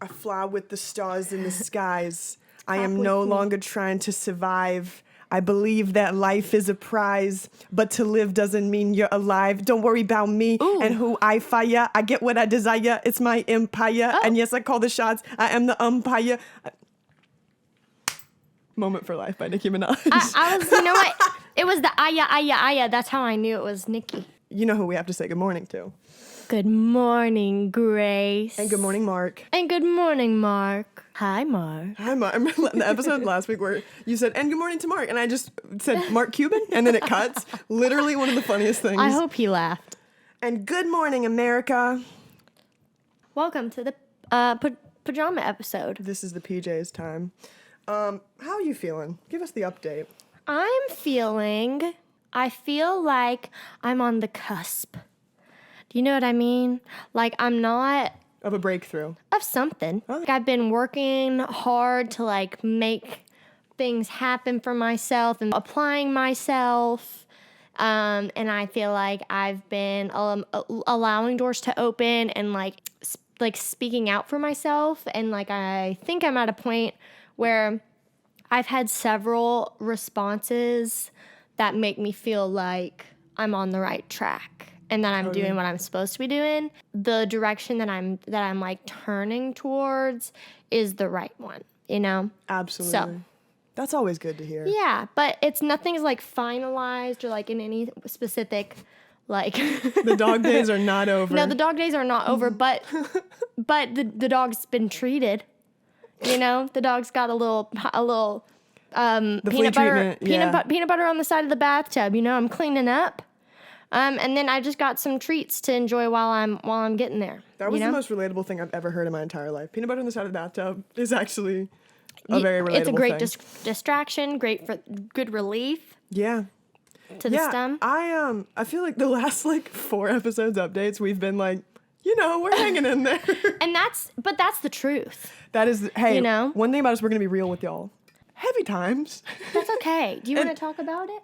I fly with the stars in the skies. I am no longer trying to survive. I believe that life is a prize, but to live doesn't mean you're alive. Don't worry about me and who I fire. I get what I desire. It's my empire. And yes, I call the shots. I am the umpire. Moment for Life by Nicki Minaj. I was, you know what? It was the aya, aya, aya. That's how I knew it was Nicki. You know who we have to say good morning to. Good morning, Grace. And good morning, Mark. And good morning, Mark. Hi, Mark. Hi, Mark. I remember the episode last week where you said, and good morning to Mark. And I just said, Mark Cuban, and then it cuts. Literally one of the funniest things. I hope he laughed. And good morning, America. Welcome to the pajama episode. This is the PJ's time. How are you feeling? Give us the update. I feel like I'm on the cusp. Do you know what I mean? Like, I'm not... Of a breakthrough. Of something. Oh. Like, I've been working hard to, like, make things happen for myself and applying myself. And I feel like I've been allowing doors to open and, like speaking out for myself. And, like, I think I'm at a point where I've had several responses that make me feel like I'm on the right track and that I'm doing what I'm supposed to be doing. The direction that I'm like turning towards is the right one, you know? Absolutely. So that's always good to hear. yeah, but nothing's like finalized or like in any specific like The dog days are not over. No, the dog days are not over, but the dog's been treated. You know, the dog's got a little peanut butter on the side of the bathtub. You know, I'm cleaning up, and then I just got some treats to enjoy while I'm getting there. That was the most relatable thing I've ever heard in my entire life. Peanut butter on the side of the bathtub is actually a very relatable thing. It's a great distraction, great for good relief. Yeah. To the stem. I feel like the last 4 episodes updates we've been like, you know, we're hanging in there. And that's the truth. That is, hey, you know? One thing about us, we're going to be real with y'all. Heavy times. That's okay. Do you want to talk about it?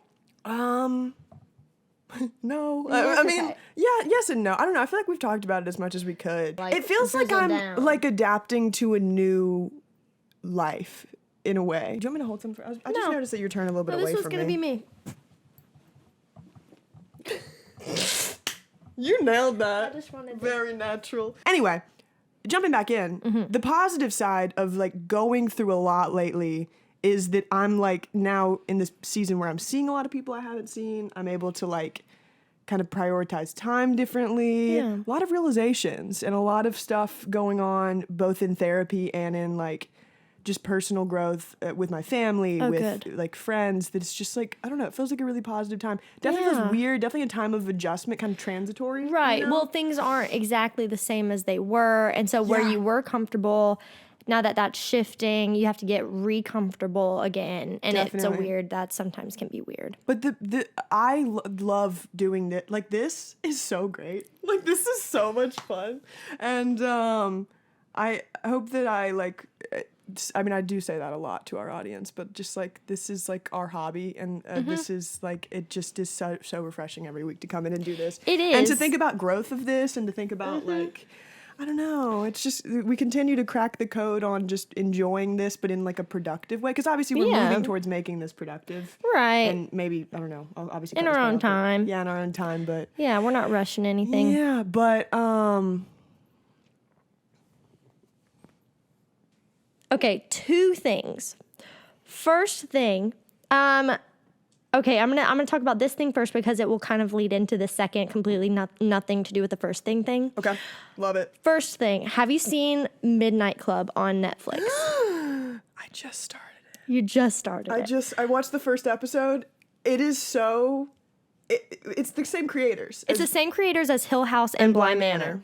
No. Yes, I mean, okay. yeah, yes and no. I don't know. I feel like we've talked about it as much as we could. Like, it feels like drizzle I'm down. like adapting to a new life in a way. Do you want me to hold some for? I just noticed that you're turning a little bit away this was from going to be me. You nailed that. I just wanted to... Very natural. Anyway, jumping back in, the positive side of going through a lot lately is that I'm now in this season where I'm seeing a lot of people I haven't seen. I'm able to kind of prioritize time differently. Yeah. A lot of realizations and a lot of stuff going on both in therapy and in just personal growth with my family, with good. Friends. That it's just I don't know, it feels like a really positive time. Definitely feels weird, definitely a time of adjustment, kind of transitory. Right. You know? Well, things aren't exactly the same as they were. And so where you were comfortable, now that that's shifting, you have to get re-comfortable again. And Definitely. that sometimes can be weird. But I love doing this. This is so great. This is so much fun. And I hope that I mean, I do say that a lot to our audience, but just this is our hobby, and this is it just is so refreshing every week to come in and do this. It is. And to think about growth of this, and to think about I don't know, it's just we continue to crack the code on just enjoying this, but in a productive way, because obviously we're moving towards making this productive, Right. And maybe I don't know, obviously In our own time. Yeah, in our own time, but Yeah, we're not rushing anything. yeah, but Okay, 2 things. First thing, okay, I'm gonna talk about this thing first because it will kind of lead into the second, completely nothing to do with the first thing. Okay, love it. First thing, have you seen Midnight Club on Netflix? I just started it. You just started it. I watched the first episode. It is so... It's the same creators. It's the same creators as Hill House and Bly Manor.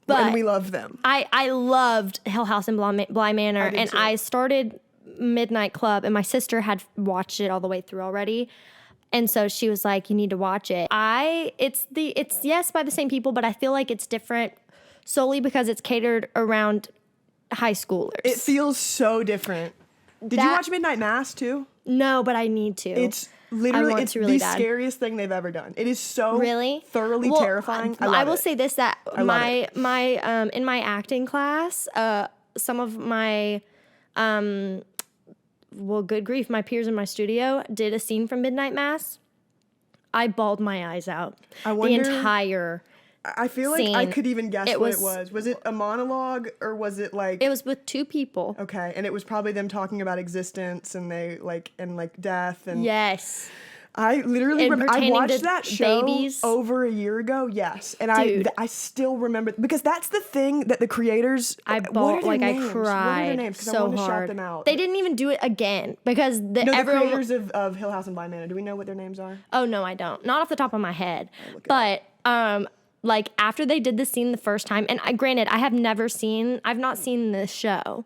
But and we love them. I loved Hill House and Bly Manor, and too. I started Midnight Club, and my sister had watched it all the way through already. And so she was like, you need to watch it. It's yes, by the same people, but I feel like it's different solely because it's catered around high schoolers. It feels so different. Did you watch Midnight Mass too? No, but I need to. Literally, want it's to really the bad. scariest thing they've ever done. It is so Really? thoroughly Well, terrifying. I I love will it. say this, that love my in my acting class, some of my good grief, my peers in my studio did a scene from Midnight Mass. I bawled my eyes out. I wonder- the entire I feel like I scene. could even guess It what was- it was. Was it a monologue or was it like? It was with two people. Okay, and it was probably them talking about existence and death and. Yes. I literally And remember I pertaining watched to that show babies. over a year ago. Yes, and Dude. I still remember because that's the thing that the creators. I what are bawled, their like names? I What are their cried names? 'Cause I so want to shout hard. them out. They didn't even do it again because No, the everyone. creators of Hill House and Blind Manor. Do we know what their names are? Oh no, I don't. Not off the top of my head. look it But like after they did the scene the first time, and granted, I've not seen this show,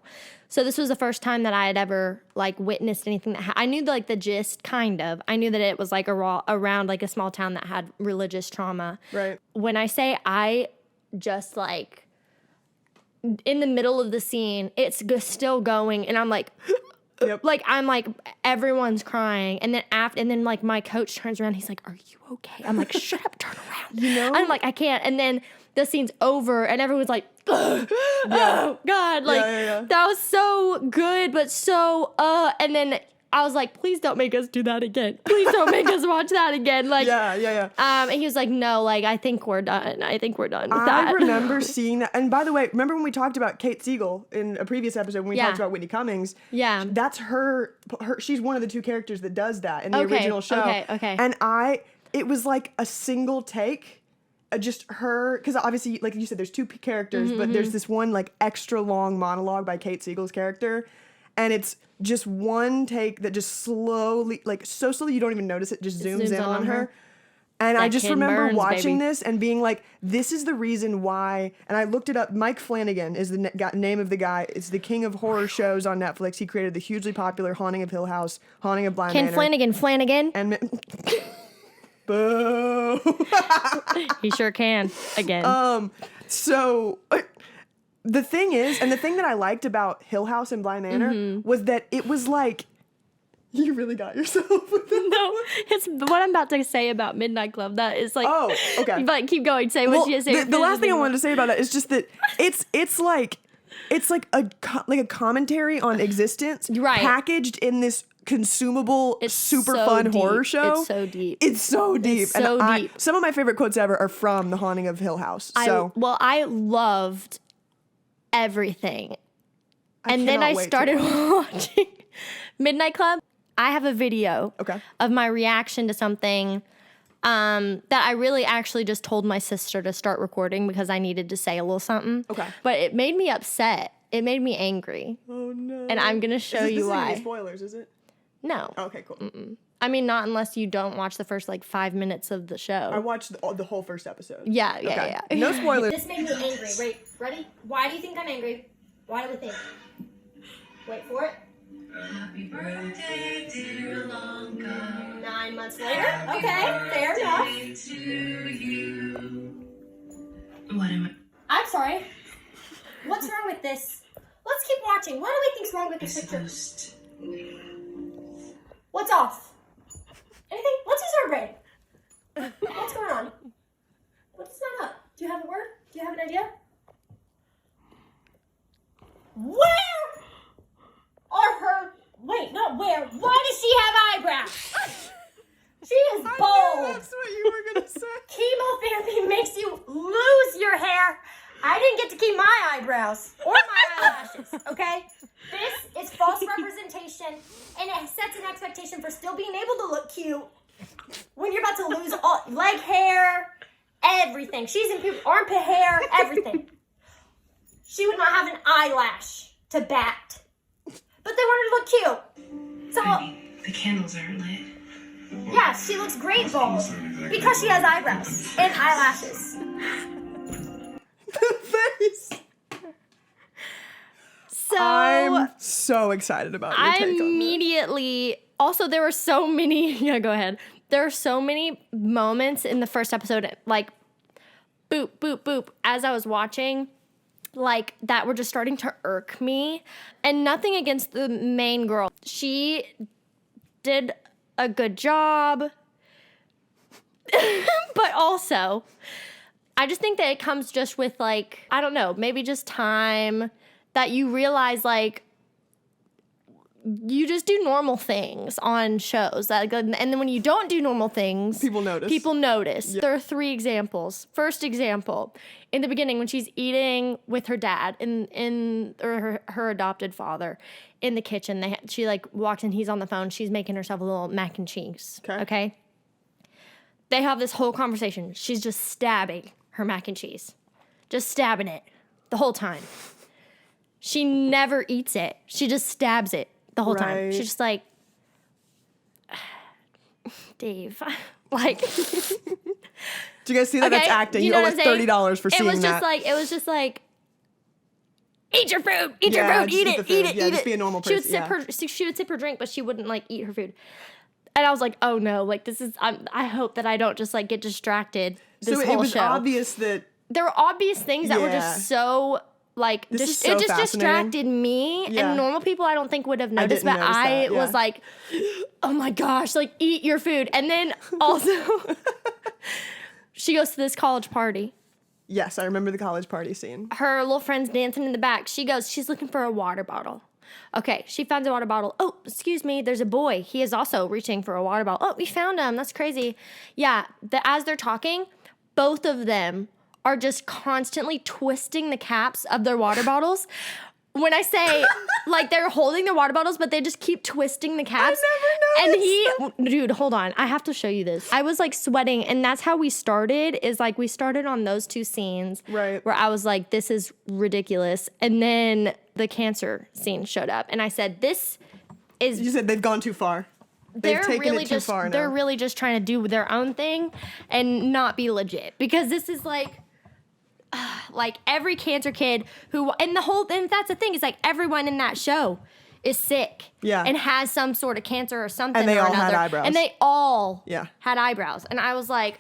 so this was the first time that I had ever like witnessed anything that I knew like the gist, kind of. I knew that it was like around like a small town that had religious trauma. Right. When I say I just like in the middle of the scene, it's still going, and I'm like. Yep. Like I'm like everyone's crying, and then like my coach turns around. He's like, "Are you okay?" I'm like, "Shut up, turn around." You know? I'm like, I can't. And then the scene's over, and everyone's like, "Oh God!" Like yeah. that was so good, but so and then I was like, "Please don't make us do that again. Please don't make us watch that again." Like Yeah. And he was like, "No, like I think we're done. I think we're done with that." I remember seeing that. And by the way, remember when we talked about Kate Siegel in a previous episode when we Yeah. talked about Whitney Cummings? Yeah. That's her. She's one of the two characters that does that in the Okay, original show. okay. And it was like a single take. Just her, because obviously, like you said, there's two characters, but there's this one like extra long monologue by Kate Siegel's character, and it's just one take that just slowly, like so slowly you don't even notice it, just zooms in on her. And I That just Ken remember Burns, watching baby. this and being like, this is the reason why. And I looked it up. Mike Flanagan is the name of the guy. It's the king of horror shows on Netflix. He created the hugely popular Haunting of Hill House, Haunting of Blind Ken Manor. Flanagan. And boo. He sure can again. So the thing is, and the thing that I liked about Hill House and Blind Manor was that it was like, you really got yourself with it. No, it's what I'm about to say about Midnight Club. That is like, Oh, okay. But keep going. Say Well, what you say. the last thing I wanted to say about that is just that it's like a commentary on existence, Right. packaged in this consumable, It's super so fun deep. horror show. It's so deep. It's so deep. It's so deep. Some of my favorite quotes ever are from The Haunting of Hill House. So I loved everything, and then cannot I wait to started watching Midnight Club. I have a video Okay. of my reaction to something that I really actually just told my sister to start recording because I needed to say a little something. Okay. But it made me upset. It made me angry. Oh no. And I'm going to show This you isn't any why. spoilers, is it? No. Okay, cool. I mean, not unless you don't watch the first like 5 minutes of the show. I watched the whole first episode. Yeah. Okay. No spoilers. This made me angry. Wait, ready? Why do you think I'm angry? Why do we think? Wait for it. Happy birthday, dear Alonka. 9 months later. Okay, fair enough. To you. What am I'm sorry. What's wrong with this? Let's keep watching. What do we think's wrong with I this picture? supposed to? What's off? Anything? Let's use our brain. What's going on? What's not up? Do you have a word? Do you have an idea? Where are her? Wait, not where. Why does she have eyebrows? She is bold. That's what you were gonna say. Chemotherapy makes you lose your hair. I didn't get to keep my eyebrows or my eyelashes, okay? This is false representation, and it sets an expectation for still being able to look cute when you're about to lose all leg hair, everything. She's in armpit hair, everything. She would not have an eyelash to bat, but they wanted to look cute. So, The candles aren't lit. yeah, she looks great bald because she has eyebrows and eyelashes. Face. So I'm so excited about your I take on this. immediately also there were so many yeah, go ahead. There are so many moments in the first episode, like boop, boop, boop, as I was watching, like that were just starting to irk me. And nothing against the main girl. She did a good job. But also, I just think that it comes just with like, I don't know, maybe just time that you realize like you just do normal things on shows that, and then when you don't do normal things, People notice. Yeah. There are 3 examples. First example, in the beginning when she's eating with her dad or her adopted father in the kitchen, she like walks in, he's on the phone, she's making herself a little mac and cheese. Okay? They have this whole conversation. She's just stabbing her mac and cheese. Just stabbing it the whole time. She never eats it. She just stabs it the whole time. She's just like, Dave, like. Do you guys see that? Okay, That's acting. You know owe what us I'm saying? $30 for seeing that. It was just like, eat your food, eat Yeah, your food, just eat eat the it, food. eat it, Yeah, eat just it. be a normal She would person, she would sip her drink, but she wouldn't like eat her food. And I was like, oh no, like this is. I hope that I don't just like get distracted. This so whole it was show. obvious that There were obvious things that were just so like This is it so just fascinating. distracted me, Yeah. and normal people I don't think would have noticed, didn't but notice I that, yeah. was like, oh my gosh, like eat your food. And then also she goes to this college party. yes, I remember the college party scene. Her little friend's dancing in the back. She's looking for a water bottle. Okay, she finds a water bottle. Oh, excuse me, there's a boy. He is also reaching for a water bottle. Oh, we found him. That's crazy. Yeah, as they're talking, both of them are just constantly twisting the caps of their water bottles. When I say, like, they're holding their water bottles, but they just keep twisting the caps. I never noticed. And dude, hold on. I have to show you this. I was, like, sweating, and that's how we started, is, like, we started on those 2 scenes. Right. Where I was like, this is ridiculous. And then the cancer scene showed up, and I said, this is... You said they've gone too far. They've taken it too far now. They're really just trying to do their own thing and not be legit. Because this is, like every cancer kid and that's the thing, is like everyone in that show is sick. Yeah. And has some sort of cancer or something. And they or all had another. eyebrows. And they all Yeah. had eyebrows. And I was like,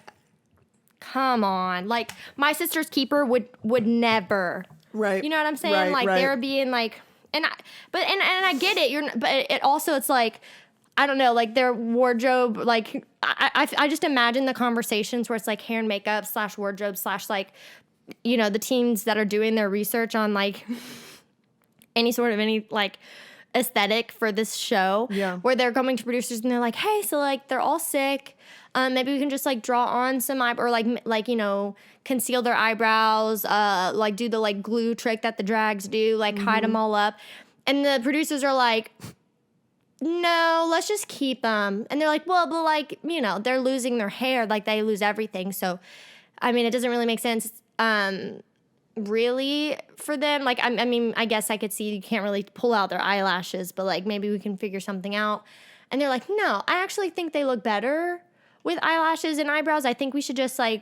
come on. Like, my sister's keeper would never. Right. You know what I'm saying? Right, like right. they're being like, and I get it. But it also, it's like, I don't know, like their wardrobe, like I just imagine the conversations where it's like hair and makeup / wardrobe / like, you know, the teams that are doing their research on like any like aesthetic for this show. Yeah. Where they're coming to producers and they're like, hey, so like they're all sick. Maybe we can just like draw on some or like you know, conceal their eyebrows, like do the like glue trick that the drags do, like hide them all up. And the producers are like, no, let's just keep them. And they're like, well, but like, you know, they're losing their hair, like they lose everything. So, I mean, it doesn't really make sense, really for them. Like, I mean, I guess I could see you can't really pull out their eyelashes, but like maybe we can figure something out. And they're like, no, I actually think they look better with eyelashes and eyebrows. I think we should just so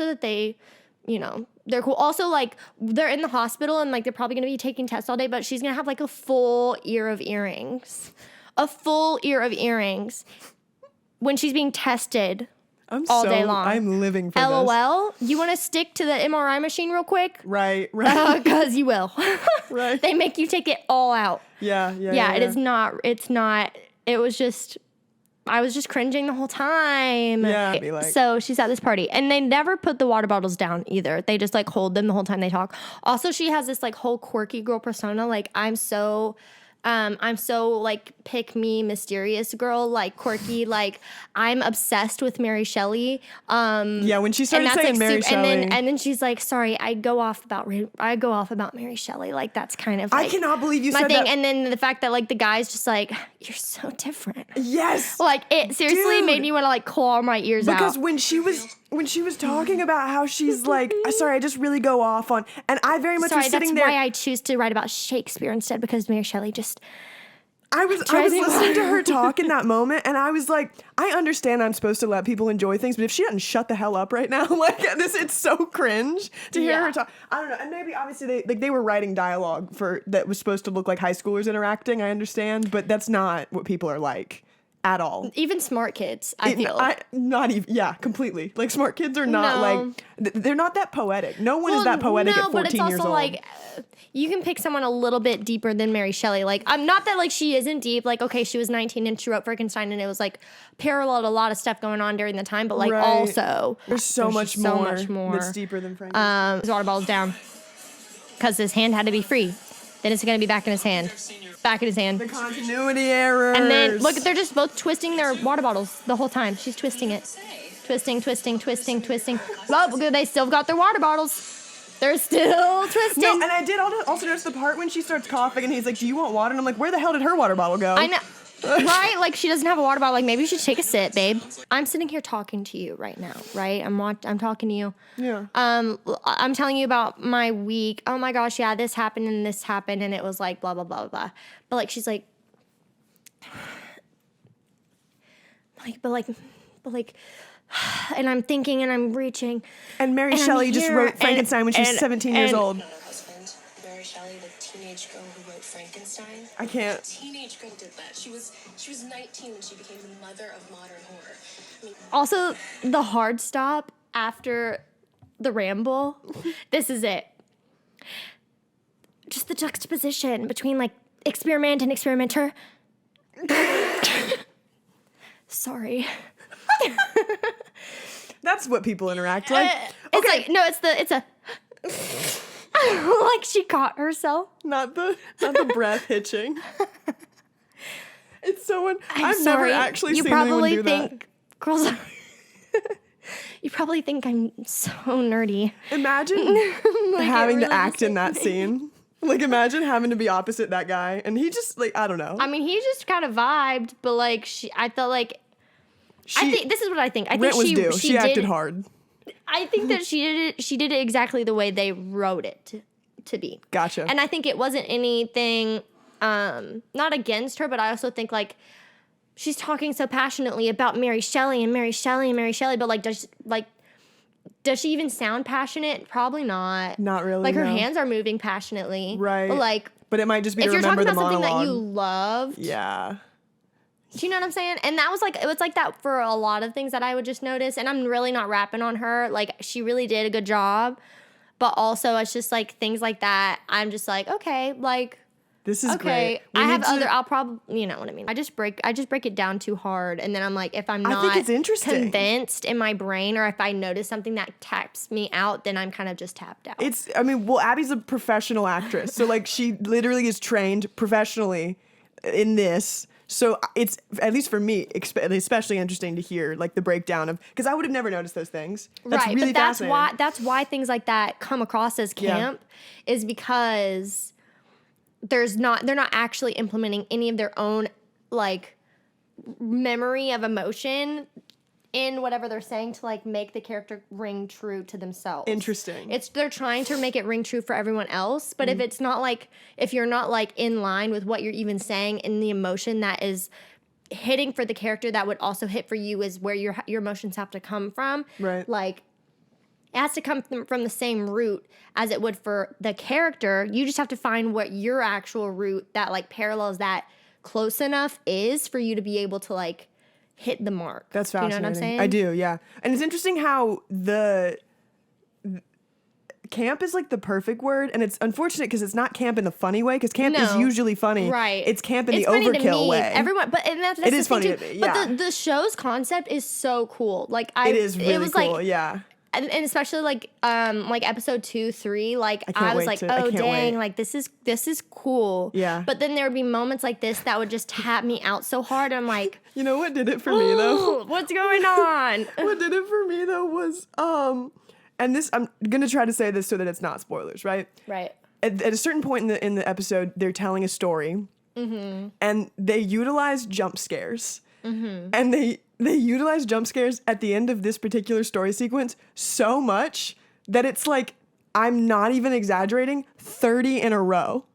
that they, you know, they're cool. Also, like, they're in the hospital and like they're probably gonna be taking tests all day, but she's gonna have like a full ear of earrings. A full ear of earrings when she's being tested all day long. I'm living for LOL. You want to stick to the MRI machine real quick? this. Right. Because you will. Right. They make you take it all out. Yeah. It is not. It's not. It was just. I was just cringing the whole time. Yeah, I'd be like. So she's at this party, and they never put the water bottles down either. They just like hold them the whole time they talk. Also, she has this like whole quirky girl persona. Like, I'm so like pick me mysterious girl, like quirky, like I'm obsessed with Mary Shelley. Yeah, when she started and that's saying like Mary Shelley. and then she's like, sorry, I go off about Mary Shelley. Like, that's kind of I like cannot believe you my said thing. that. And then the fact that like the guy's just like, you're so different. Yes. Like, it seriously Dude. made me want to like claw my ears out. Because when she was talking about how she's like, sorry, I just really go off on, and I very much Sorry, was that's sitting there. why I choose to write about Shakespeare instead, because Mary Shelley just. I was drives me listening to wild. her talk in that moment, and I was like, I understand I'm supposed to let people enjoy things, but if she doesn't shut the hell up right now, like it's so cringe to hear Yeah. her talk. I don't know, and maybe obviously they were writing dialogue that was supposed to look like high schoolers interacting. I understand, but that's not what people are like at all. Even smart kids, I feel. Not even, yeah, completely. Like, smart kids are not, No. like, they're not that poetic. No one is that poetic at 14 but it's also years old. like you can pick someone a little bit deeper than Mary Shelley. Like, I'm not that like she isn't deep. Like, okay, she was 19 and she wrote Frankenstein, and it was like paralleled a lot of stuff going on during the time. But like Right. also, there's so much just so more much more. that's deeper than Frankenstein. His water bottle's down because his hand had to be free. Then it's gonna be back in his hand, back in his hand. The continuity errors. And then look, they're just both twisting their water bottles the whole time. She's twisting it, twisting. Well, they still got their water bottles. They're still twisting. No, and I did also notice the part when she starts coughing and he's like, "Do you want water?" And I'm like, "Where the hell did her water bottle go?" I know. Right? Like, she doesn't have a water bottle. Like, maybe you should take a sip, babe. I'm sitting here talking to you right now, right? I'm talking to you. Yeah. I'm telling you about my week. Oh my gosh, yeah, this happened, and it was like blah blah blah blah. But like, she's like, and I'm thinking and I'm reaching. And Mary and I'm Shelley just here, wrote Frankenstein when she was 17 years old. Her husband, Mary Shelley, the teenage girl who wrote Frankenstein. I can't. Teenage girl did that. She was 19 when she became the mother of modern horror. I mean, Also, the hard stop after the ramble. This is it. Just the juxtaposition between like experiment and experimenter. Sorry. That's what people interact like. It's like no, it's a like she caught herself. Not the breath hitching. It's so I've Sorry. never actually You seen anyone probably do that. think girls are you probably think I'm so nerdy. Imagine Like, having it to really act just in that scene. Like, imagine having to be opposite that guy, and he just like, I don't know. I mean, he just kind of vibed, but like I felt like I think this is what I think. I think rent was due. she She acted did, hard. I think that she did it exactly the way they wrote it to be. Gotcha. And I think it wasn't anything not against her, but I also think like she's talking so passionately about Mary Shelley, but like does she even sound passionate? Probably not. Not really, Like her no. hands are moving passionately. Right. But like But it might just be if to you're remember talking the about something monologue. that you loved, Yeah. do you know what I'm saying? And that was like, it was like that for a lot of things that I would just notice. And I'm really not rapping on her. Like, she really did a good job. But also, it's just like things like that. I'm just like, okay, like, This is okay. great. We I have need to- other, I'll probably, you know what I mean? I just break it down too hard. And then I'm like, if I'm I not think it's interesting. convinced in my brain, or if I notice something that taps me out, then I'm kind of just tapped out. Well, Abby's a professional actress. So, like, she literally is trained professionally in this. So it's, at least for me, especially interesting to hear, like, the breakdown of, because I would have never noticed those things. That's right, really but fascinating. that's why things like that come across as Yeah. camp, is because they're not actually implementing any of their own like memory of emotion in whatever they're saying to like make the character ring true to themselves. Interesting. They're trying to make it ring true for everyone else, but Mm-hmm. if it's not like, if you're not like in line with what you're even saying in the emotion that is hitting for the character, that would also hit for you, is where your emotions have to come from. Right. Like, it has to come from the same root as it would for the character. You just have to find what your actual root that like parallels that close enough is for you to be able to like hit the mark. That's Do you know fascinating. what I'm saying? I do, yeah. And it's interesting how the camp is like the perfect word, and it's unfortunate because it's not camp in the funny way, because camp is No. usually funny. Right. It's camp in It's the funny to overkill me. way. Everyone, but and that's It the is thing funny too. to me, yeah. But the show's concept is so cool. Like It is really it was cool, like, yeah. and especially like episode 2, 3, like can't I was wait like, to- I oh can't dang, wait. like this is cool. Yeah. But then there would be moments like this that would just tap me out so hard. I'm like, You know what did it for me, though? ooh, what's going on? What did it for me, though, was, and this, I'm going to try to say this so that it's not spoilers, right? Right. At a certain point in the episode, they're telling a story, and they utilize jump scares, and they utilize jump scares at the end of this particular story sequence so much that it's like, I'm not even exaggerating, 30 in a row,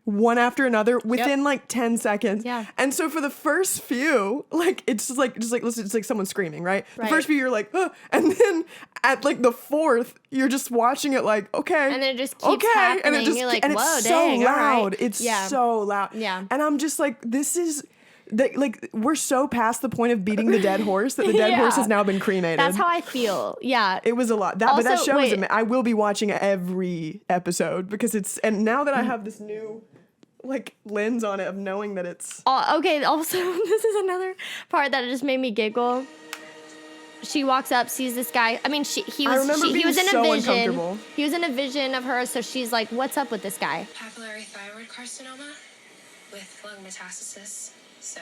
one after another within like 10 seconds. Yeah. And so for the first few, like it's just like listen, it's like someone screaming, right? The Right. first few you're like, huh. And then at like the fourth, you're just watching it like, okay. And then it just keeps and it happening. just You're like, and whoa, it's dang, so all right. loud. It's Yeah. so loud. Yeah. And I'm just like, this is we're so past the point of beating the dead horse that the dead horse has now been cremated. That's how I feel. Yeah. It was a lot. But that Also, show is wait. I will be watching every episode because and now that I have this new like lens on it of knowing that it's Okay, also, this is another part that just made me giggle. She walks up, sees this guy. I mean, he was in so a vision. uncomfortable. He was in a vision of her, so she's like, "What's up with this guy?" Papillary thyroid carcinoma with lung metastasis. So,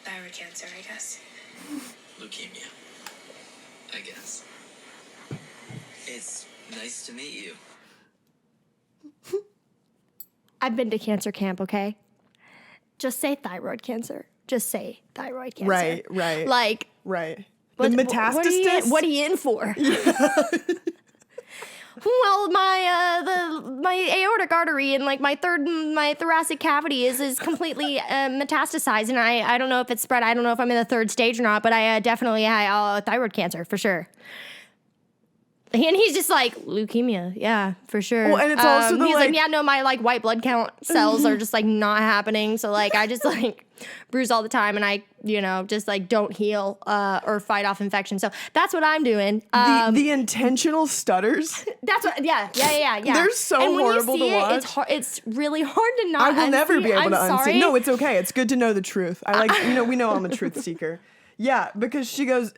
thyroid cancer, I guess. Leukemia, I guess. It's nice to meet you. I've been to cancer camp. Okay, just say thyroid cancer. Just say thyroid cancer. right. Like, Right. what, The metastasis. What are you in for? Well, my aortic artery and like my thoracic cavity is completely metastasized, and I don't know if it's spread. I don't know if I'm in the third stage or not, but I definitely had thyroid cancer for sure. And he's just like, leukemia, yeah, for sure. Well, and it's also the, he's like- yeah, no, my like white blood count cells are just like not happening. So like I just like bruise all the time, and I just like don't heal or fight off infection. So that's what I'm doing. The intentional stutters. That's what, yeah. They're so and when horrible you see to watch. It's it's really hard to not. I will never unsee. be able I'm to sorry. unsee. No, it's okay. It's good to know the truth. I like, we know I'm a truth seeker. Yeah, because she goes,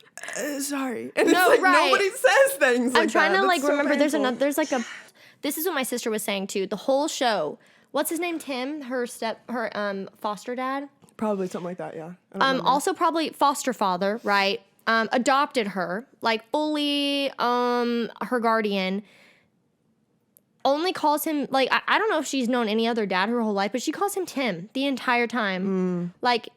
sorry. And No, it's like right. nobody says things like I'm trying that. to That's like so remember. painful. There's like a. This is what my sister was saying too. The whole show. What's his name? Tim. Her foster dad. Probably something like that, yeah. I don't remember. Also probably foster father, right? Adopted her, like fully her guardian. Only calls him, like, I don't know if she's known any other dad her whole life, but she calls him Tim the entire time. Like,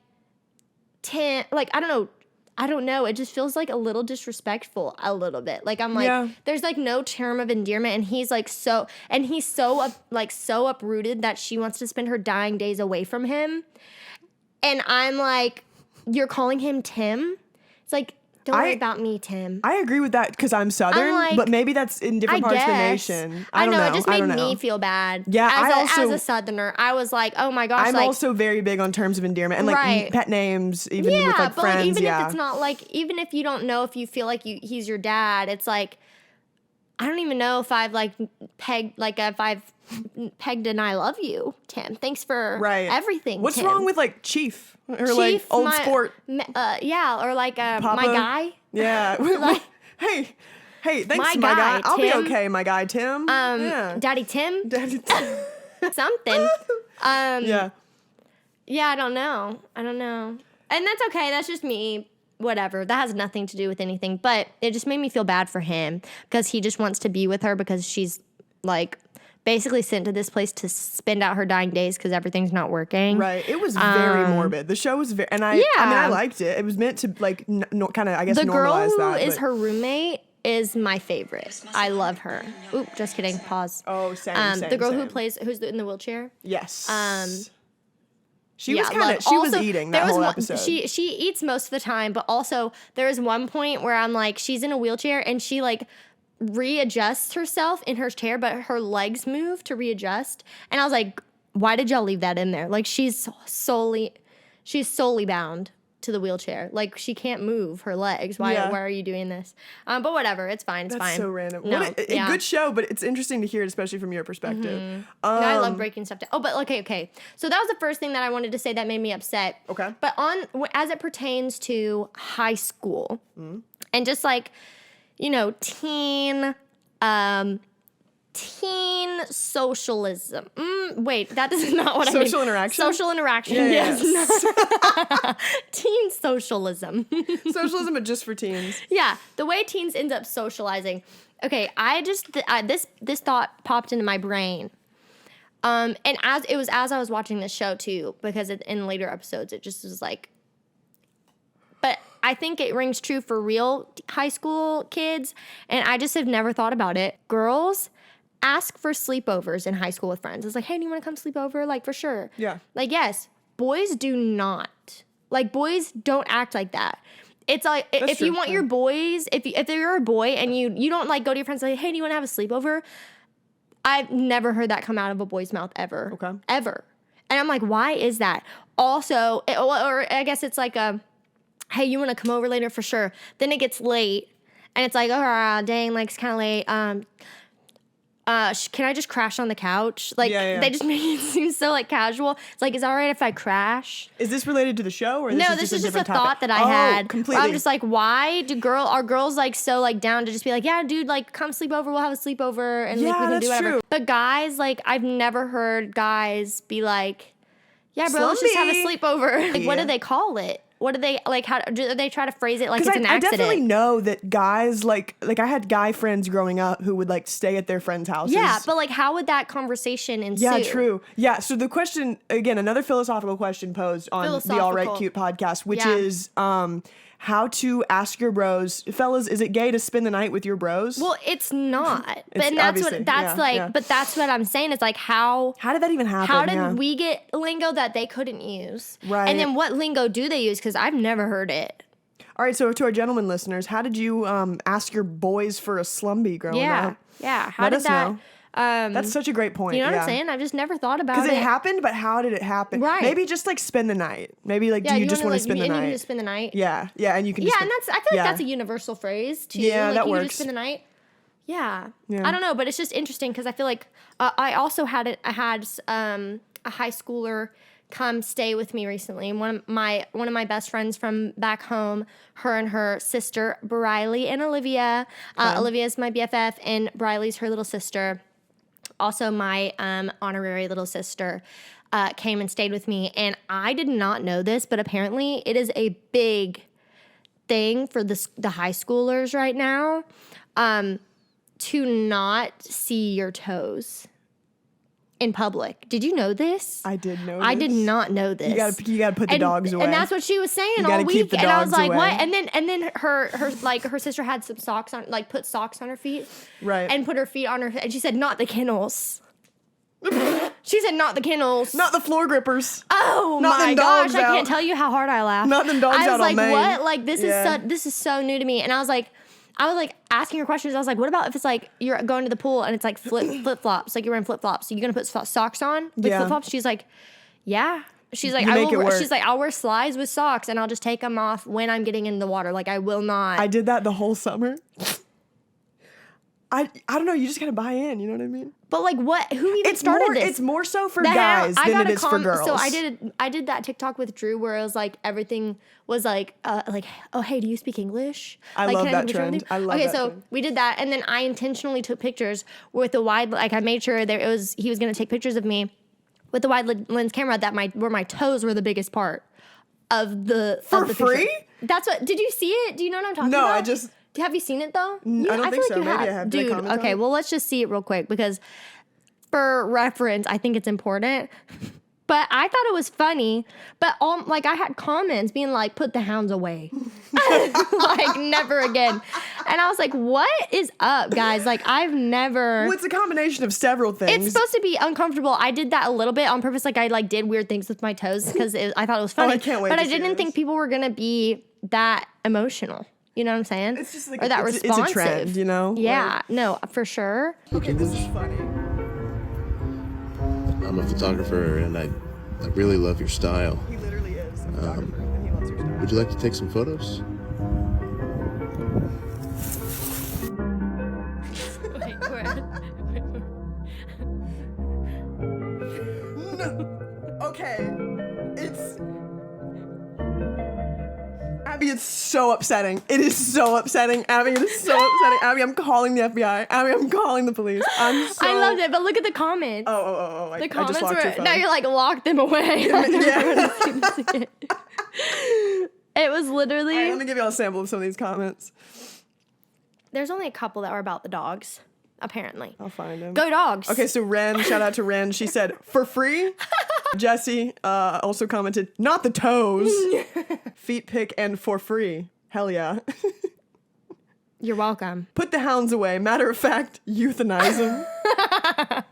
Tim, like, I don't know. It just feels like a little disrespectful, a little bit. Like, I'm like, Yeah. there's like no term of endearment, and he's like so uprooted that she wants to spend her dying days away from him. And I'm like, you're calling him Tim? It's like, don't worry about me, Tim. I agree with that because I'm Southern, I'm like, but maybe that's in different I parts of the guess. nation. I don't know. know. It just I made don't know. me feel bad. Yeah, as a Southerner, I was like, oh my gosh, I'm like, also very big on terms of endearment and like Right. pet names, even yeah, with like but friends. like, even yeah. if it's not like, even if you don't know if you feel like he's your dad, it's like, I don't even know if I've pegged and I love you, Tim. Thanks for Right. everything. What's Tim. wrong with like Chief or Chief, like old my- sport? Yeah, or like my Papa? guy. Yeah. Like- hey, thanks, My my guy. guy, I'll be Tim. okay, my guy Tim. Yeah. Daddy Tim, Daddy something. Yeah. Yeah, I don't know. And that's okay. That's just me. Whatever. That has nothing to do with anything. But it just made me feel bad for him because he just wants to be with her because she's like basically sent to this place to spend out her dying days because everything's not working. Right. It was very morbid. The show was very, and I mean, I Yeah. liked it. It was meant to like kind of, I guess, The girl normalize who that. is but- her roommate is my favorite. I love her. Oop, just kidding. Pause. Oh, same. The girl who same. plays, who's in the wheelchair. Yes. She Yeah, was kind of. love- She was also, eating there that was whole one- episode. She eats most of the time, but also there is one point where I'm like, she's in a wheelchair and she like readjusts herself in her chair, but her legs move to readjust. And I was like, why did y'all leave that in there? Like she's solely bound to the wheelchair. Like she can't move her legs. Why Yeah. are you doing this? But whatever, it's fine. It's That's fine. so random. No, What a yeah. good show, but it's interesting to hear it, especially from your perspective. No, I love breaking stuff down. Oh, but okay. So that was the first thing that I wanted to say that made me upset. Okay. But as it pertains to high school Mm-hmm. and just like, teen socialism. Wait, that is not what I mean. Social interaction? Social interaction. Yeah, yes. Teen socialism. Socialism, but just for teens. Yeah, the way teens end up socializing. Okay, this thought popped into my brain. And as I was watching this show too, because in later episodes it just was like, but I think it rings true for real high school kids, and I just have never thought about it. Girls ask for sleepovers in high school with friends. It's like, hey, do you want to come sleep over? Like, for sure. Yeah. Like, yes, boys do not. Like, boys don't act like that. It's like, if you true, want yeah. your boys, if you're a boy and you don't like go to your friends and say, hey, do you want to have a sleepover? I've never heard that come out of a boy's mouth ever. Okay. Ever. And I'm like, why is that? Also, or I guess it's like hey, you want to come over later? For sure. Then it gets late, and it's like, oh, dang, like it's kind of late. Can I just crash on the couch? Like, they just make it seem so like casual. It's like, is it all right if I crash? Is this related to the show, or No, this is just a thought that I had. Completely. I'm just like, why are girls like so like down to just be like, yeah, dude, like come sleep over, we'll have a sleepover, and like we can that's do whatever. true. But guys, like I've never heard guys be like, yeah, bro, let's just have a Slumpy. sleepover. Like, what Yeah. do they call it? What do they like? How do they try to phrase it like it's an I accident? definitely know that guys like I had guy friends growing up who would like stay at their friends' houses. Yeah, but like, how would that conversation ensue? Yeah, true. Yeah, so the question, again, another philosophical question posed on the All Right Philosophical. Cute podcast, which Yeah. is how to ask your bros, fellas, is it gay to spend the night with your bros? Well, it's not. But It's and that's obviously, what that's yeah, like. yeah. But that's what I'm saying is like how How did that even happen? How did Yeah. we get lingo that they couldn't use? Right. And then what lingo do they use? Because I've never heard it. All right, so to our gentlemen listeners, how did you ask your boys for a slumby growing up? Yeah. How Let did us that? know. That's such a great point. You know what yeah. I'm saying? I've just never thought about Because it. it happened, but how did it happen? Right. Maybe just like spend the night. Maybe like, Yeah, do you just want to spend the and you can night? just spend the night. Yeah, and you can. Yeah, just and spend- that's I feel like yeah. that's a universal phrase too. Yeah, like that you can works. just spend the night. Yeah. Yeah. I don't know, but it's just interesting because I feel like I also had a high schooler come stay with me recently. One of my best friends from back home, her and her sister Briley and Olivia. Olivia's my BFF and Briley's her little sister. Also my honorary little sister. Came and stayed with me, and I did not know this, but apparently it is a big thing for the high schoolers right now, to not see your toes in public. Did you know this? I did know. I did this. not know this. You gotta put the dogs away. And that's what she was saying You all gotta keep week. the And I was dogs like, away. what? And then her sister had some socks on, like put socks on her feet. Right. And put her feet on her, and she said, not the kennels. She said, not the kennels. Not the floor grippers. Oh Not my them gosh! dogs I out. can't tell you how hard I laughed. Not them dogs I was out on like, Main. what? Like this Yeah. is so new to me. And I was like asking her questions. I was like, what about if it's like you're going to the pool and it's like flip flops, like you're wearing flip flops. So you're gonna put socks on with Yeah. flip flops? She's like, yeah. She's like, You make it work. she's like, I'll wear slides with socks and I'll just take them off when I'm getting in the water. Like I will not. I did that the whole summer. I don't know. You just gotta buy in. You know what I mean? but like, what? Who even started this? It's more so for The hell- guys I than got it a is for girls. So I did that TikTok with Drew where it was like everything was like oh hey, do you speak English? I Like, love can that take a picture with trend. you? I love okay, that so trend. we did that, and then I intentionally took pictures with a wide. Like I made sure he was gonna take pictures of me with the wide lens camera where my toes were the biggest part of the For of the picture. free? That's what. Did you see it? Do you know what I'm talking No, about? I just- Have you seen it though? I don't feel think like so. you Maybe I have. Did I Dude, comment on okay, it? well let's just see it real quick because for reference, I think it's important. But I thought it was funny. But like I had comments being like, "Put the hounds away," like never again. And I was like, "What is up, guys? Like I've never." Well, it's a combination of several things. It's supposed to be uncomfortable. I did that a little bit on purpose. Like I like did weird things with my toes because I thought it was funny. I can't wait But to I see didn't this. think people were gonna be that emotional. You know what I'm saying? It's just like or that it's responsive. a trend, you know? Yeah. No, for sure. Okay, this is funny. I'm a photographer and I really love your style. He literally is a photographer, and he loves your style. Would you like to take some photos? Okay, it's Abby. It's so upsetting. It is so upsetting, Abby. It is so upsetting, Abby. I'm calling the FBI. Abby, I'm calling the police. I'm so. I loved it, but look at the comments. Oh! The I comments just locked your were phone. now you're like lock them away. Yeah. It was literally. All right, let me give you all a sample of some of these comments. There's only a couple that were about the dogs, apparently. I'll find them. Go dogs. Okay, so Ren, shout out to Ren. She said, for free. Jesse also commented, not the toes. Feet pick and for free. Hell yeah. You're welcome. Put the hounds away. Matter of fact, euthanize them.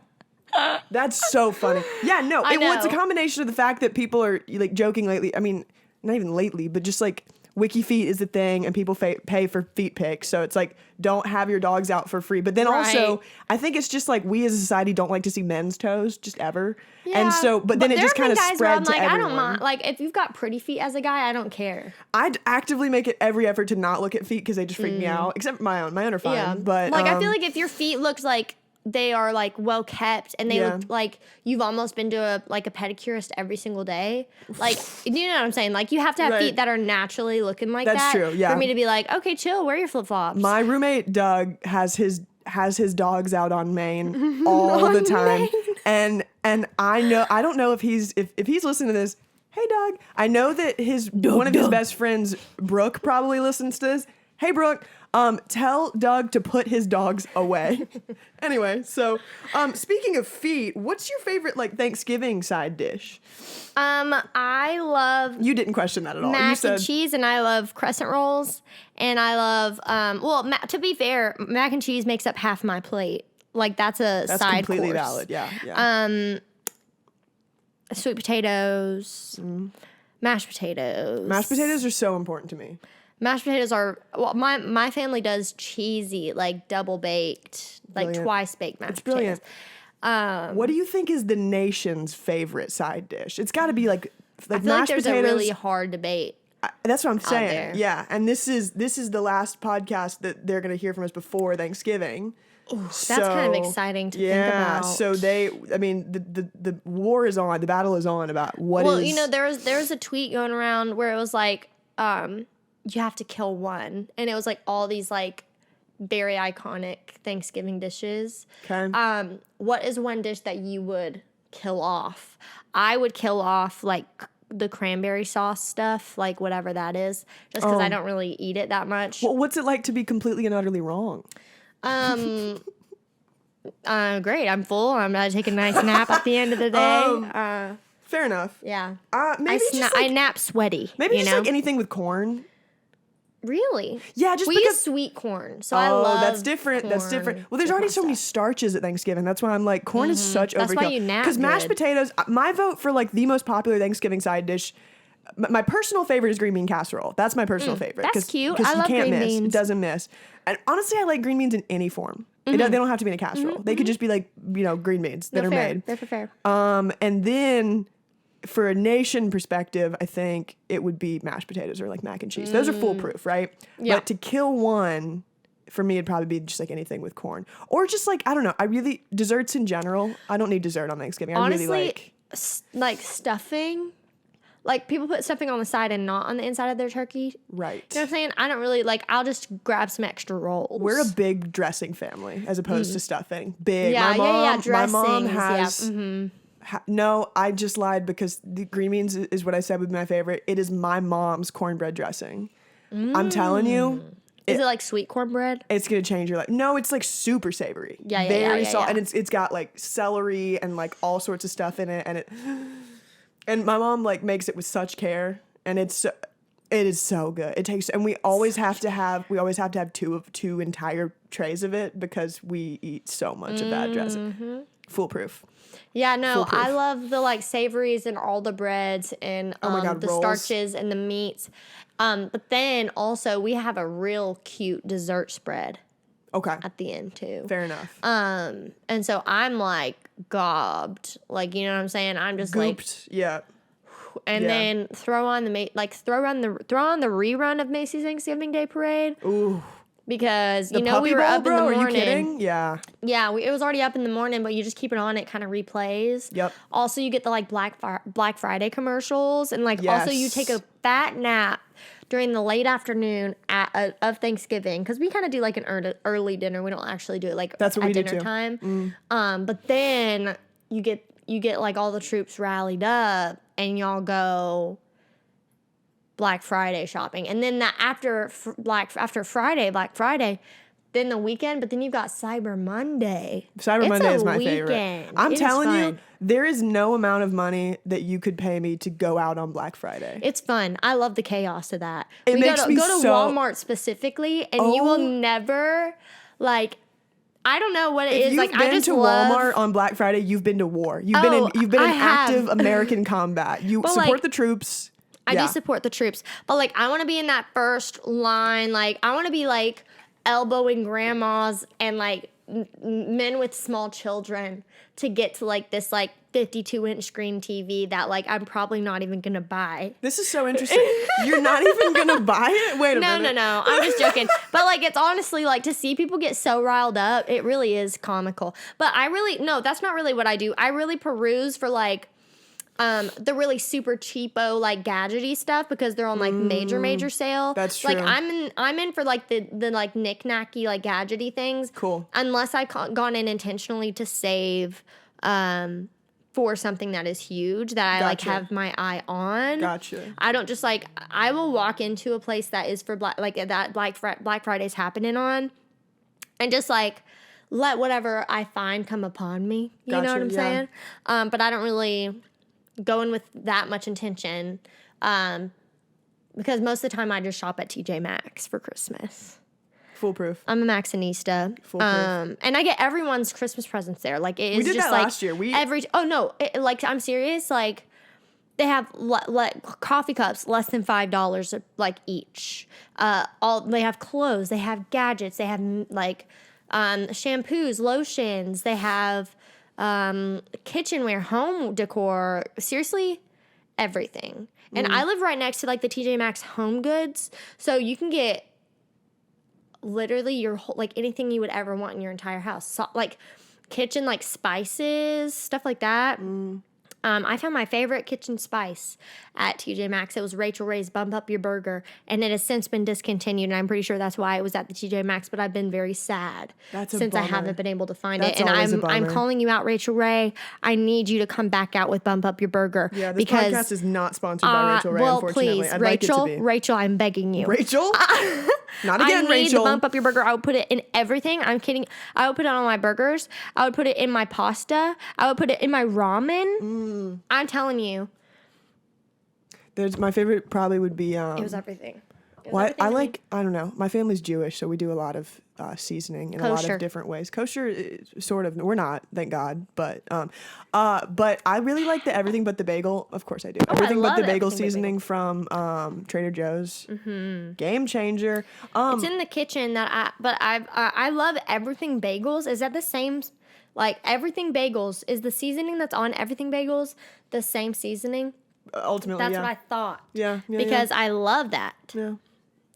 That's so funny. Yeah, no. I Well, it's a know. combination of the fact that people are like joking lately. I mean, not even lately, but just like WikiFeet is the thing, and people pay for feet pics. So it's like, don't have your dogs out for free. But then also, Right. I think it's just like we as a society don't like to see men's toes just ever. Yeah, And so, but then it there just have kind been of guys where I'm spread to like, everyone. I don't mind. Like, if you've got pretty feet as a guy, I don't care. I'd actively make it every effort to not look at feet because they just freak me out. Except for my own. My own are fine. Yeah, But like I feel like if your feet looked like they are like well kept and they Yeah. look like you've almost been to a pedicurist every single day, like you know what I'm saying? Like you have to have Right. feet that are naturally looking like That's that. true, yeah. For me to be like, okay, chill, wear your flip flops. my roommate Doug has his dogs out on Maine all the time, and I don't know if he's listening to this. Hey Doug, I know that one of his best friends Brooke probably listens to this. Hey Brooke, tell Doug to put his dogs away. Anyway, so speaking of feet, what's your favorite like Thanksgiving side dish? I love You didn't question that at all. You mac said and cheese, and I love crescent rolls, and I love to be fair, mac and cheese makes up half my plate. Like that's a that's side completely course. valid. Yeah. Sweet potatoes, mashed potatoes. Mashed potatoes are so important to me. Mashed potatoes are my family does cheesy, like double baked, like Brilliant. twice baked mashed Brilliant. potatoes. What do you think is the nation's favorite side dish? It's got to be like I feel like mashed there's potatoes. a really hard debate. That's what I'm saying. there. Yeah, and this is the last podcast that they're going to hear from us before Thanksgiving. That's kind of exciting to think Yeah, about. so the war is on, the battle is on about what Well, is. you know, there was a tweet going around where it was like, you have to kill one, and it was like all these like very iconic Thanksgiving dishes. Okay. What is one dish that you would kill off? I would kill off like the cranberry sauce stuff, like whatever that is, just because I don't really eat it that much. Well, what's it like to be completely and utterly wrong? Great, I'm full. I'm gonna take a nice nap at the end of the day. Fair enough. Yeah. Maybe just I like, nap sweaty. maybe you just know? like anything with corn. Really? Yeah, just we because. use sweet corn, so I love. That's different. That's corn different. Well, there's with already my so many stuff. starches at Thanksgiving. That's why I'm like, corn is such That's overkill. why you nap Because mashed good. potatoes. My vote for like the most popular Thanksgiving side dish. My personal favorite is green bean casserole. That's my personal favorite. that's cute. Because I you love can't green miss. It beans. doesn't miss. And honestly, I like green beans in any form. They don't have to be in a casserole. They could just be like green beans that They're are fair. made. They're fair. And then for a nation perspective, I think it would be mashed potatoes or like mac and cheese. Those are foolproof, right? Yeah. But to kill one, for me, it'd probably be just like anything with corn. Or just like, I don't know. Desserts in general, I don't need dessert on Thanksgiving. I Honestly, really like. like stuffing. Like people put stuffing on the side and not on the inside of their turkey. Right. You know what I'm saying? I don't really like. I'll just grab some extra rolls. We're a big dressing family as opposed to stuffing. Big. Yeah, my mom, yeah. My mom Dressings, has. No, I just lied because the green beans is what I said would be my favorite. It is my mom's cornbread dressing. I'm telling you, Is it like sweet cornbread? it's gonna change your life. No, it's like super savory. Yeah, yeah, very yeah, salt, yeah. and it's got like celery and like all sorts of stuff in it, and my mom like makes it with such care, and it is so good. It takes, and we always have to have two entire trays of it because we eat so much of that dressing. Foolproof. Yeah, no, Foolproof. I love the like savories and all the breads and Oh my God, the rolls. starches and the meats. But then also we have a real cute dessert spread Okay, at the end too. fair enough. And so I'm like gobbed, like you know what I'm saying. I'm just Gooped. Yeah. like, and yeah. then throw on the rerun of Macy's Thanksgiving Day Parade. Ooh. Because The you know Puppy we were Bowl, up bro? in the Are morning. you kidding? Yeah. Yeah, it was already up in the morning, but you just keep it on. It kind of replays. Yep. Also, you get the like Black Friday commercials, and like also you Yes. take a fat nap during the late afternoon of Thanksgiving because we kind of do like an early dinner. We don't actually do it like That's what at we do dinner too. time. But then you get like all the troops rallied up, and y'all go Black Friday shopping, and then after Black Friday, then the weekend. But then you've got Cyber Monday. Cyber It's Monday a is my favorite. weekend. I'm It is telling you, fun. there is no amount of money that you could pay me to go out on Black Friday. It's fun. I love the chaos of that. It we makes go me to so- Walmart specifically, and you will Oh. never like. I don't know what it If is. you've Like been I just to love. Walmart on Black Friday, you've been to war. You've Oh, been in I have. active American combat. You But, support like, the troops. I Yeah. do support the troops, but like I want to be in that first line. Like I want to be like elbowing grandmas and like men with small children to get to like this like 52-inch screen TV that like I'm probably not even gonna buy. This is so interesting. You're not even gonna buy it? Wait a No, minute. no. I'm just joking. But like it's honestly like to see people get so riled up, it really is comical. But that's not really what I do. I really peruse for like the really super cheapo like gadgety stuff because they're on like major sale. That's Like true. I'm in for like the like knick-knacky like gadgety things. Cool. Unless I gone in intentionally to save for something that is huge that I like Gotcha. have my eye on. Gotcha. I don't just like I will walk into a place that is for Black Friday's happening on, and just like let whatever I find come upon me. You know Gotcha, what I'm yeah. saying? But I don't really go in with that much intention, because most of the time I just shop at TJ Maxx for Christmas. Foolproof. I'm a Maxxinista. Foolproof. And I get everyone's Christmas presents there. Like it is We did just that like last year. like I'm serious. Like they have like coffee cups less than $5 like each. They have clothes. They have gadgets. They have like shampoos, lotions. They have kitchenware, home decor. Seriously, everything. And I live right next to like the TJ Maxx Home Goods, so you can get literally your whole, like anything you would ever want in your entire house. So, like kitchen, like spices, stuff like that. I found my favorite kitchen spice at TJ Maxx. It was Rachel Ray's Bump Up Your Burger, and it has since been discontinued, and I'm pretty sure that's why it was at the TJ Maxx, but I've been very sad That's a since I bummer. haven't been able to find That's it. And always a I'm bummer. calling you out, Rachel Ray. I need you to come back out with Bump Up Your Burger. Yeah, this because, podcast is not sponsored by Rachel Ray, well, unfortunately. please, I'd Rachel, like it to be. Rachel, I'm begging you. Rachel? Not again, I need Rachel. the Bump Up Your Burger. I would put it in everything. I'm kidding. I would put it on my burgers. I would put it in my pasta. I would put it in my ramen. I'm telling you, My favorite probably would be. it was everything. It was Well, everything I to me. like, I don't know. My family's Jewish, so we do a lot of seasoning in a lot Kosher. of different ways. Kosher, sort of. We're not, thank God. But I really like the everything but the bagel. Of course I do. Everything but love the bagel Everything But the seasoning from Trader Joe's. Game changer. It's in the kitchen I love everything bagels. Is that the same? Like everything bagels is the seasoning that's on everything bagels the same seasoning? Ultimately, That's yeah. what I thought. Yeah, Because I love that. yeah.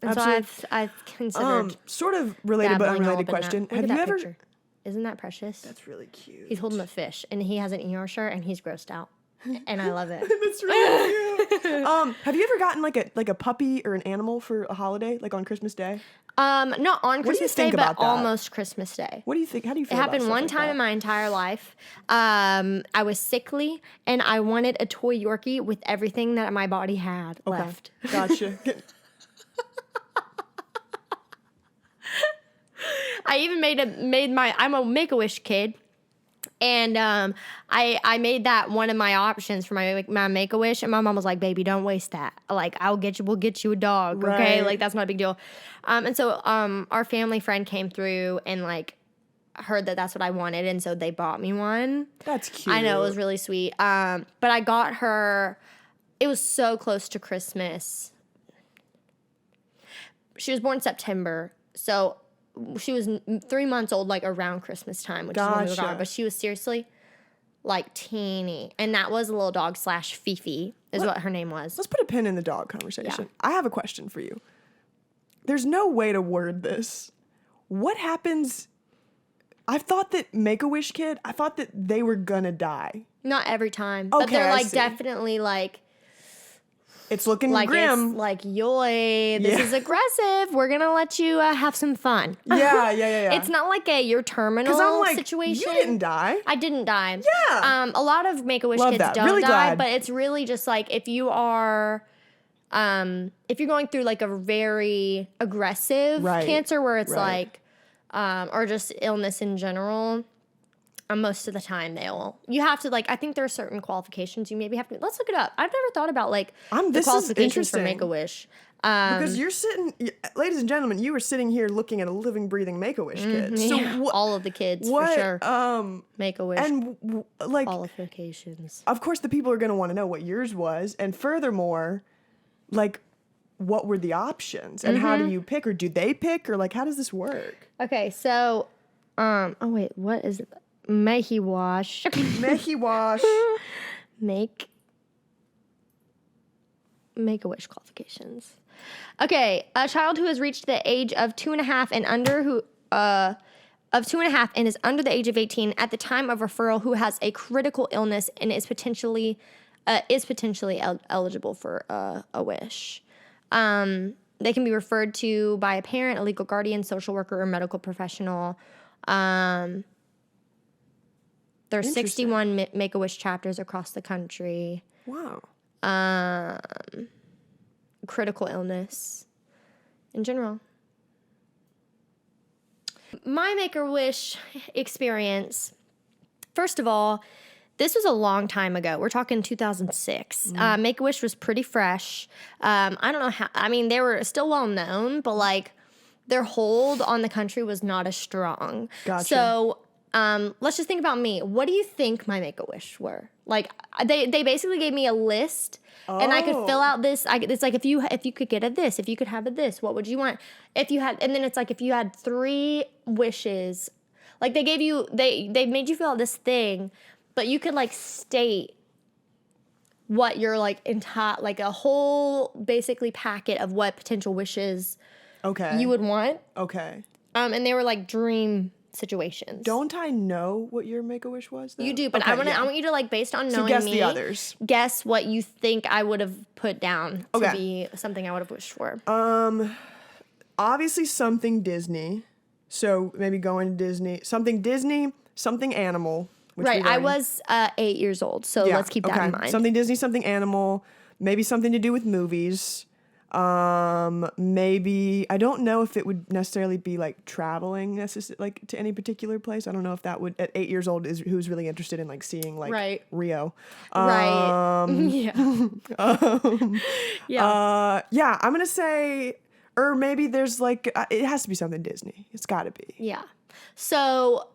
And so Absolutely. I've considered Sort of related but dabbling all unrelated up in that. question. Look Have at you that ever? picture. Isn't that precious? That's really cute. He's holding a fish and he has an ER shirt and he's grossed out. And I love it. That's really cute. Have you ever gotten like a puppy or an animal for a holiday, like on Christmas Day? Not on do you Christmas Day, think but about that? almost Christmas Day. What do you think? How do you It feel? about happened stuff one like time that? in my entire life. I was sickly and I wanted a toy Yorkie with everything that my body had Okay. left. Gotcha. I even I'm a Make-A-Wish kid. And I made that one of my options for my Make-A-Wish, and my mom was like, "Baby, don't waste that. Like, we'll get you a dog, okay? Right. Like, that's not a big deal." And so our family friend came through and like heard that that's what I wanted, and so they bought me one. That's cute. I know, it was really sweet. But I got her. It was so close to Christmas. She was born September, so she was 3 months old, like around Christmas time, which is when we got her. Gotcha. But she was seriously like teeny, and that was a little dog / Fifi is what her name was. Let's put a pin in the dog conversation. I have a question for you. There's no way to word this. What happens? I thought that Make-A-Wish kid, I thought that they were gonna die. Not every time, but Okay, they're I like see. definitely like It's looking it's grim. like yoy, this Yeah. is aggressive. We're gonna let you have some fun. Yeah. It's not like you're terminal Because I'm like, situation. you didn't die. I didn't die. Yeah. A lot of Make-A-Wish Love kids that. don't Really die, glad. but it's really just like if you are, if you're going through like a very aggressive Right. cancer where it's Right. like, or just illness in general. Most of the time you have to like, I think there are certain qualifications you maybe have to, let's look it up. I've never thought about like the this is qualifications for interesting. Make-A-Wish. Because you're sitting, ladies and gentlemen, you were sitting here looking at a living, breathing Make-A-Wish kid. So Yeah, what? all of the kids What? for sure. Make-A-Wish Like, qualifications. of course, the people are going to want to know what yours was, and furthermore, like, what were the options and how do you pick, or do they pick, or like, how does this work? Okay, so, oh wait, what is it? Mehi wash. Mehi wash. Make a wish qualifications. Okay, a child who has reached the age of 2.5 and under of 2.5 and is under the age of 18 at the time of referral who has a critical illness and is potentially eligible for a wish. They can be referred to by a parent, a legal guardian, social worker, or medical professional. There are 61 Make-A-Wish chapters across the country. Wow. Critical illness in general. My Make-A-Wish experience, first of all, this was a long time ago. We're talking 2006. Make-A-Wish was pretty fresh. I don't know how, I mean, they were still well known, but like their hold on the country was not as strong. Gotcha. So let's just think about me. What do you think my Make-A-Wish were? Like they basically gave me a list and I could fill out this. It's like if you could get a this, if you could have a this, what would you want? If you had, and then it's like if you had 3 wishes, like they gave you, they made you fill out this thing, but you could like state what your like entire, like a whole basically packet of what potential wishes you would want. Okay. And they were like dream situations. Don't I know what your Make-A-Wish was, though? You do, but Okay, I want you to like, based on knowing guess me, the others. guess what you think I would have put down to be something I would have wished for. Obviously something Disney. So maybe going to Disney. Something Disney, something animal. Which Right, we I already- was 8 years old, so let's keep that in mind. Something Disney, something animal. Maybe something to do with movies. Maybe I don't know if it would necessarily be like traveling like to any particular place. I don't know if that would at 8 years old is who's really interested in like seeing like Right. Rio. Right. Yeah. Yeah, I'm gonna say, or maybe there's like it has to be something Disney. It's got to be. Yeah. So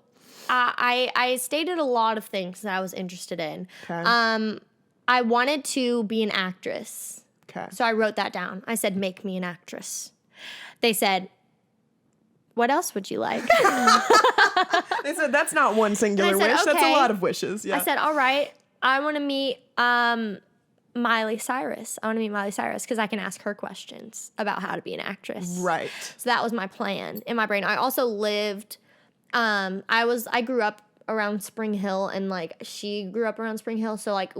I stated a lot of things that I was interested in. Okay. I wanted to be an actress. Okay. So I wrote that down. I said, make me an actress. They said, what else would you like? They said that's not one singular And I said, wish. That's a okay. lot of wishes. Yeah. I said, all right, I want to meet Miley Cyrus. I want to meet Miley Cyrus because I can ask her questions about how to be an actress. Right. So that was my plan in my brain. I also lived, I grew up around Spring Hill and like she grew up around Spring Hill. So like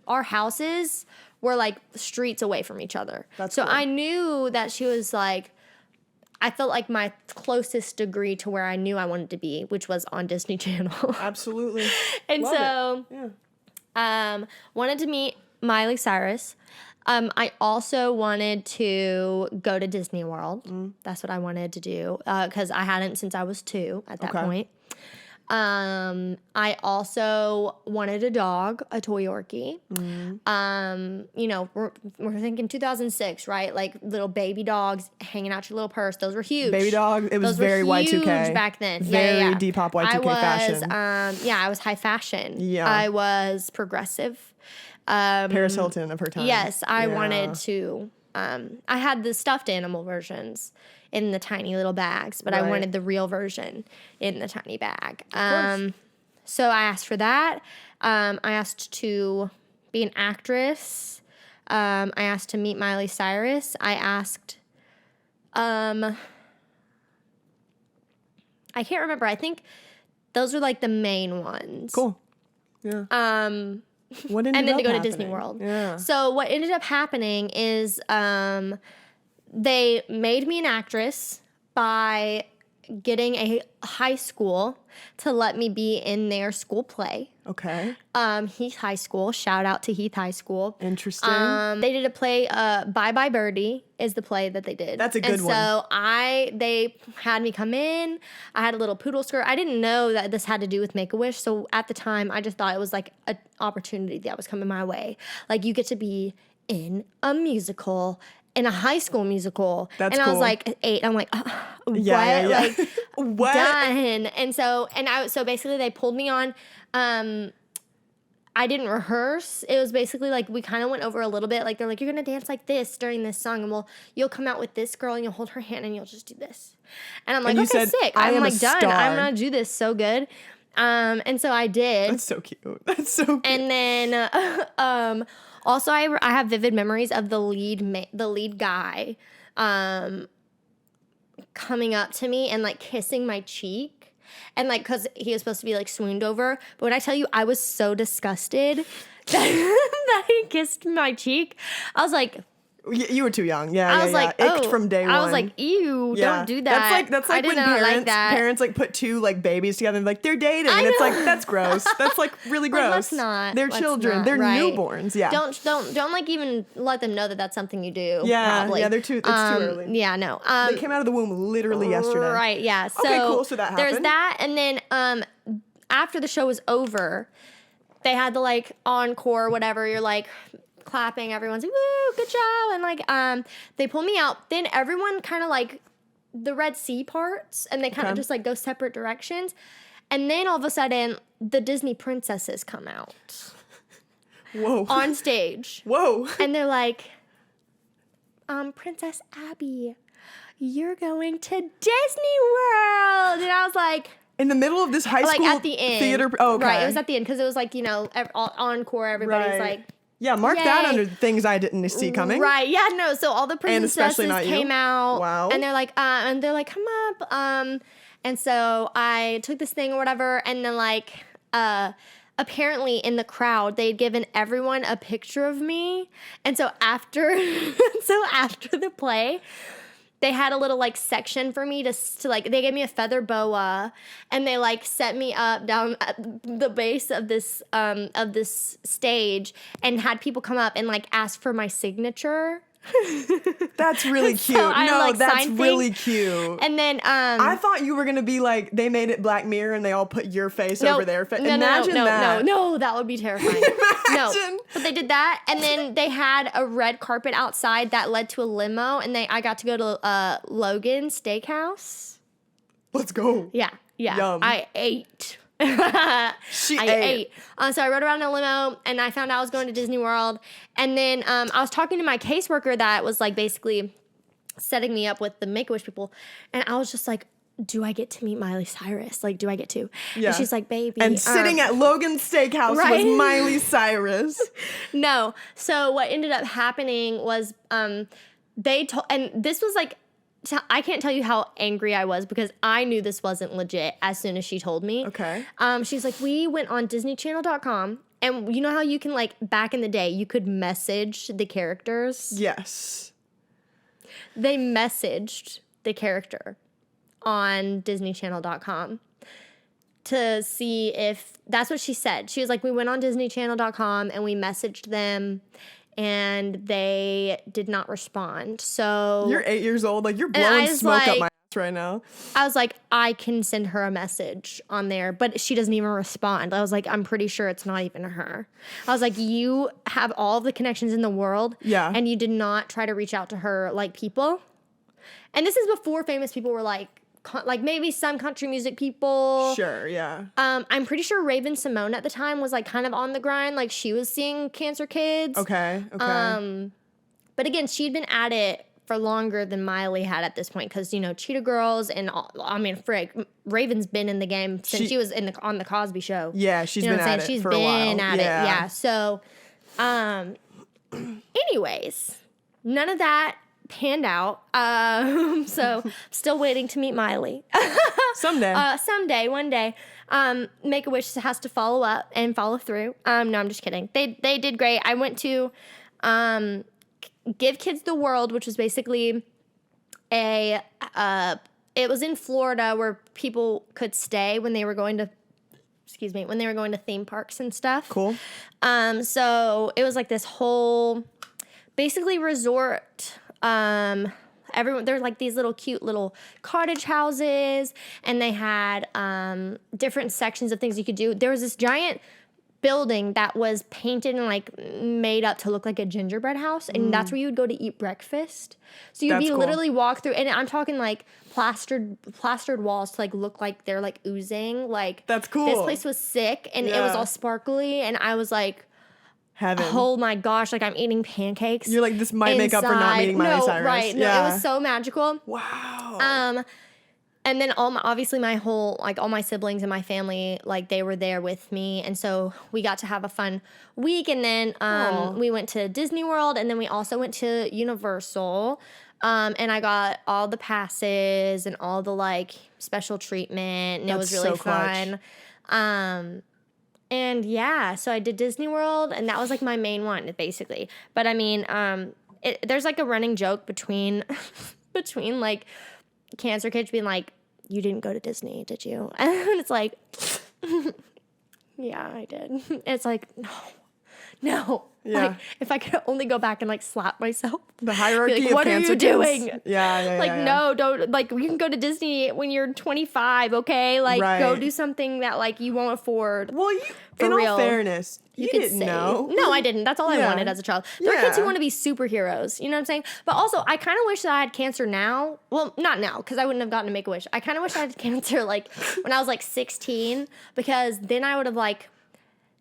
our houses were like streets away from each other. That's so cool. I knew that she was like, I felt like my closest degree to where I knew I wanted to be, which was on Disney Channel. Absolutely. And Love so, it. Yeah. wanted to meet Miley Cyrus. I also wanted to go to Disney World. That's what I wanted to do because I hadn't since I was 2 at that Okay. point. I also wanted a dog, a toy Yorkie. You know, we're thinking 2006, right? Like little baby dogs hanging out your little purse. Those were huge. Baby dog. It was Those were very huge Y2K. back then. Very yeah. Depop Y2K I was, fashion. I was high fashion. Yeah. I was progressive. Paris Hilton of her time. Yes, I Yeah. wanted to. I had the stuffed animal versions in the tiny little bags, but I Right. wanted the real version in the tiny bag. course. So I asked for that. I asked to be an actress. I asked to meet Miley Cyrus. I asked, I can't remember. I think those were like the main ones. Cool. Yeah. What ended And then up to go to happening? Disney World. Yeah. So what ended up happening is they made me an actress by getting a high school to let me be in their school play. Okay. Heath High School. Shout out to Heath High School. Interesting. They did a play, Bye Bye Birdie is the play that they did. That's a good and one. So they had me come in. I had a little poodle skirt. I didn't know that this had to do with Make-A-Wish. So at the time, I just thought it was like an opportunity that was coming my way. Like you get to be in a musical, in a high school musical. That's and I was cool. like 8. I'm like, what? Yeah. Like What? done. And so basically they pulled me on. I didn't rehearse. It was basically like we kind of went over a little bit. Like they're like, you're gonna dance like this during this song, and you'll come out with this girl and you'll hold her hand and you'll just do this. And I'm like, And you okay, said, sick. "I I'm am a like done. star." I'm gonna do this so good. And so I did. That's so cute. That's so cute. And then also I have vivid memories of the lead guy coming up to me and like kissing my cheek. And like, cause he was supposed to be like swooned over. But when I tell you, I was so disgusted that he kissed my cheek. I was like, You were too young. Yeah, I was like, Icked oh, from day one. I was like, ew, don't do that. That's I like did when not parents like that. parents like put two like babies together and like they're dating. I And it's know. like that's gross. That's like really Like, gross. let's not. They're Let's children. not, They're right. newborns. Yeah. Don't like even let them know that that's something you do. Yeah, probably. yeah, it's too early. Yeah, no. They came out of the womb literally yesterday. Right, yeah. So Okay, cool. So that there's happened. that, and then after the show was over, they had the like encore, whatever. You're like clapping, everyone's like, woo, good job, and like they pull me out. Then everyone kind of like the Red Sea parts, and they kind of Okay. just like go separate directions. And then all of a sudden, the Disney princesses come out Whoa. on stage. Whoa. And they're like, Princess Abby, you're going to Disney World. And I was like In the middle of this high school at the end. theater. Oh, okay. Right, it was at the end because it was like, encore, everybody's Right. like, Yeah, mark that Yay. under things I didn't see coming. right, yeah, no. So all the And especially princesses not you. came out. Wow. And they're like, come up. And so I took this thing or whatever, and then like, apparently in the crowd they'd given everyone a picture of me, and so after the play they had a little like section for me to like, they gave me a feather boa and they like set me up down at the base of this stage and had people come up and like ask for my signature. That's really So cute. I, No, like, that's signed really things. cute. And then I thought you were gonna be like they made it Black Mirror and they all put your face over their face. Imagine that. No, that would be terrifying. No, Imagine. but they did that, and then they had a red carpet outside that led to a limo, and I got to go to Logan Steakhouse. Let's go. Yeah. Yum. I ate. She I ate. So I rode around in a limo, and I found out I was going to Disney World. And then I was talking to my caseworker that was like basically setting me up with the Make-A-Wish people, and I was just like, do I get to meet Miley Cyrus? Like, do I get to? Yeah. And she's like, baby. And sitting at Logan Steakhouse Right? was Miley Cyrus. No. So what ended up happening was they told, and this was like, I can't tell you how angry I was because I knew this wasn't legit as soon as she told me. Okay. She's like, we went on DisneyChannel.com, and you know how you can like back in the day you could message the characters. Yes. They messaged the character on DisneyChannel.com to see if that's what she said. She was like, we went on DisneyChannel.com and we messaged them, and they did not respond. So You're 8 years old. Like you're I blowing was smoke up like- my ass right now. I was like, I can send her a message on there, but she doesn't even respond. I was like, I'm pretty sure it's not even her. I was like, you have all the connections in the world, Yeah. and you did not try to reach out to her like people. And this is before famous people were like maybe some country music people. Sure. Yeah. I'm pretty sure Raven Simone at the time was like kind of on the grind, like she was seeing cancer kids. Okay. Okay. But again, she'd been at it for longer than Miley had at this point because, Cheetah Girls and all, I mean, frick, Raven's been in the game since she was on the Cosby Show. Yeah, she's You know been what I'm at saying? it She's for been a while. at it. Yeah. So, anyways, none of that panned out. So still waiting to meet Miley. Someday. Someday, one day. Make-A-Wish has to follow up and follow through. No, I'm just kidding. They did great. I went to Give Kids the World, which was basically it was in Florida where people could stay when they were going to theme parks and stuff. Cool. So it was like this whole basically resort. Everyone, there's like these little cute little cottage houses, and they had different sections of things you could do. There was this giant building that was painted and like made up to look like a gingerbread house, and that's where you would go to eat breakfast. So you'd That's be cool. literally walk through, and I'm talking like plastered walls to like look like they're like oozing. Like That's cool. This place was sick, and it was Yeah. all sparkly, and I was like, Heaven. oh my gosh, like I'm eating pancakes. You're like, this might make up for not inside. meeting Miley No, Cyrus. right? No, Yeah. it was so magical. Wow. And then obviously my whole, like all my siblings and my family, like they were there with me. And so we got to have a fun week. And then we went to Disney World, and then we also went to Universal. And I got all the passes and all the like special treatment, and it was That's really so clutch. fun. And yeah, so I did Disney World, and that was like my main one basically. But I mean, there's like a running joke between like cancer kids being like, you didn't go to Disney, did you? And it's like, yeah, I did. It's like, no. Yeah. Like, if I could only go back and like slap myself. The hierarchy like, of what are cancer you kids. doing? Yeah. Like, no, don't, like, you can go to Disney when you're 25, okay? Like, go Right. do something that, like, you won't afford. Well, For in real. all fairness, you could didn't say. know. No, I didn't. That's all I Yeah. wanted as a child. There are kids who Yeah. want to be superheroes. You know what I'm saying? But also, I kind of wish that I had cancer now. Well, not now, because I wouldn't have gotten to Make-A-Wish. I kind of wish I had cancer, like, when I was, like, 16, because then I would have, like,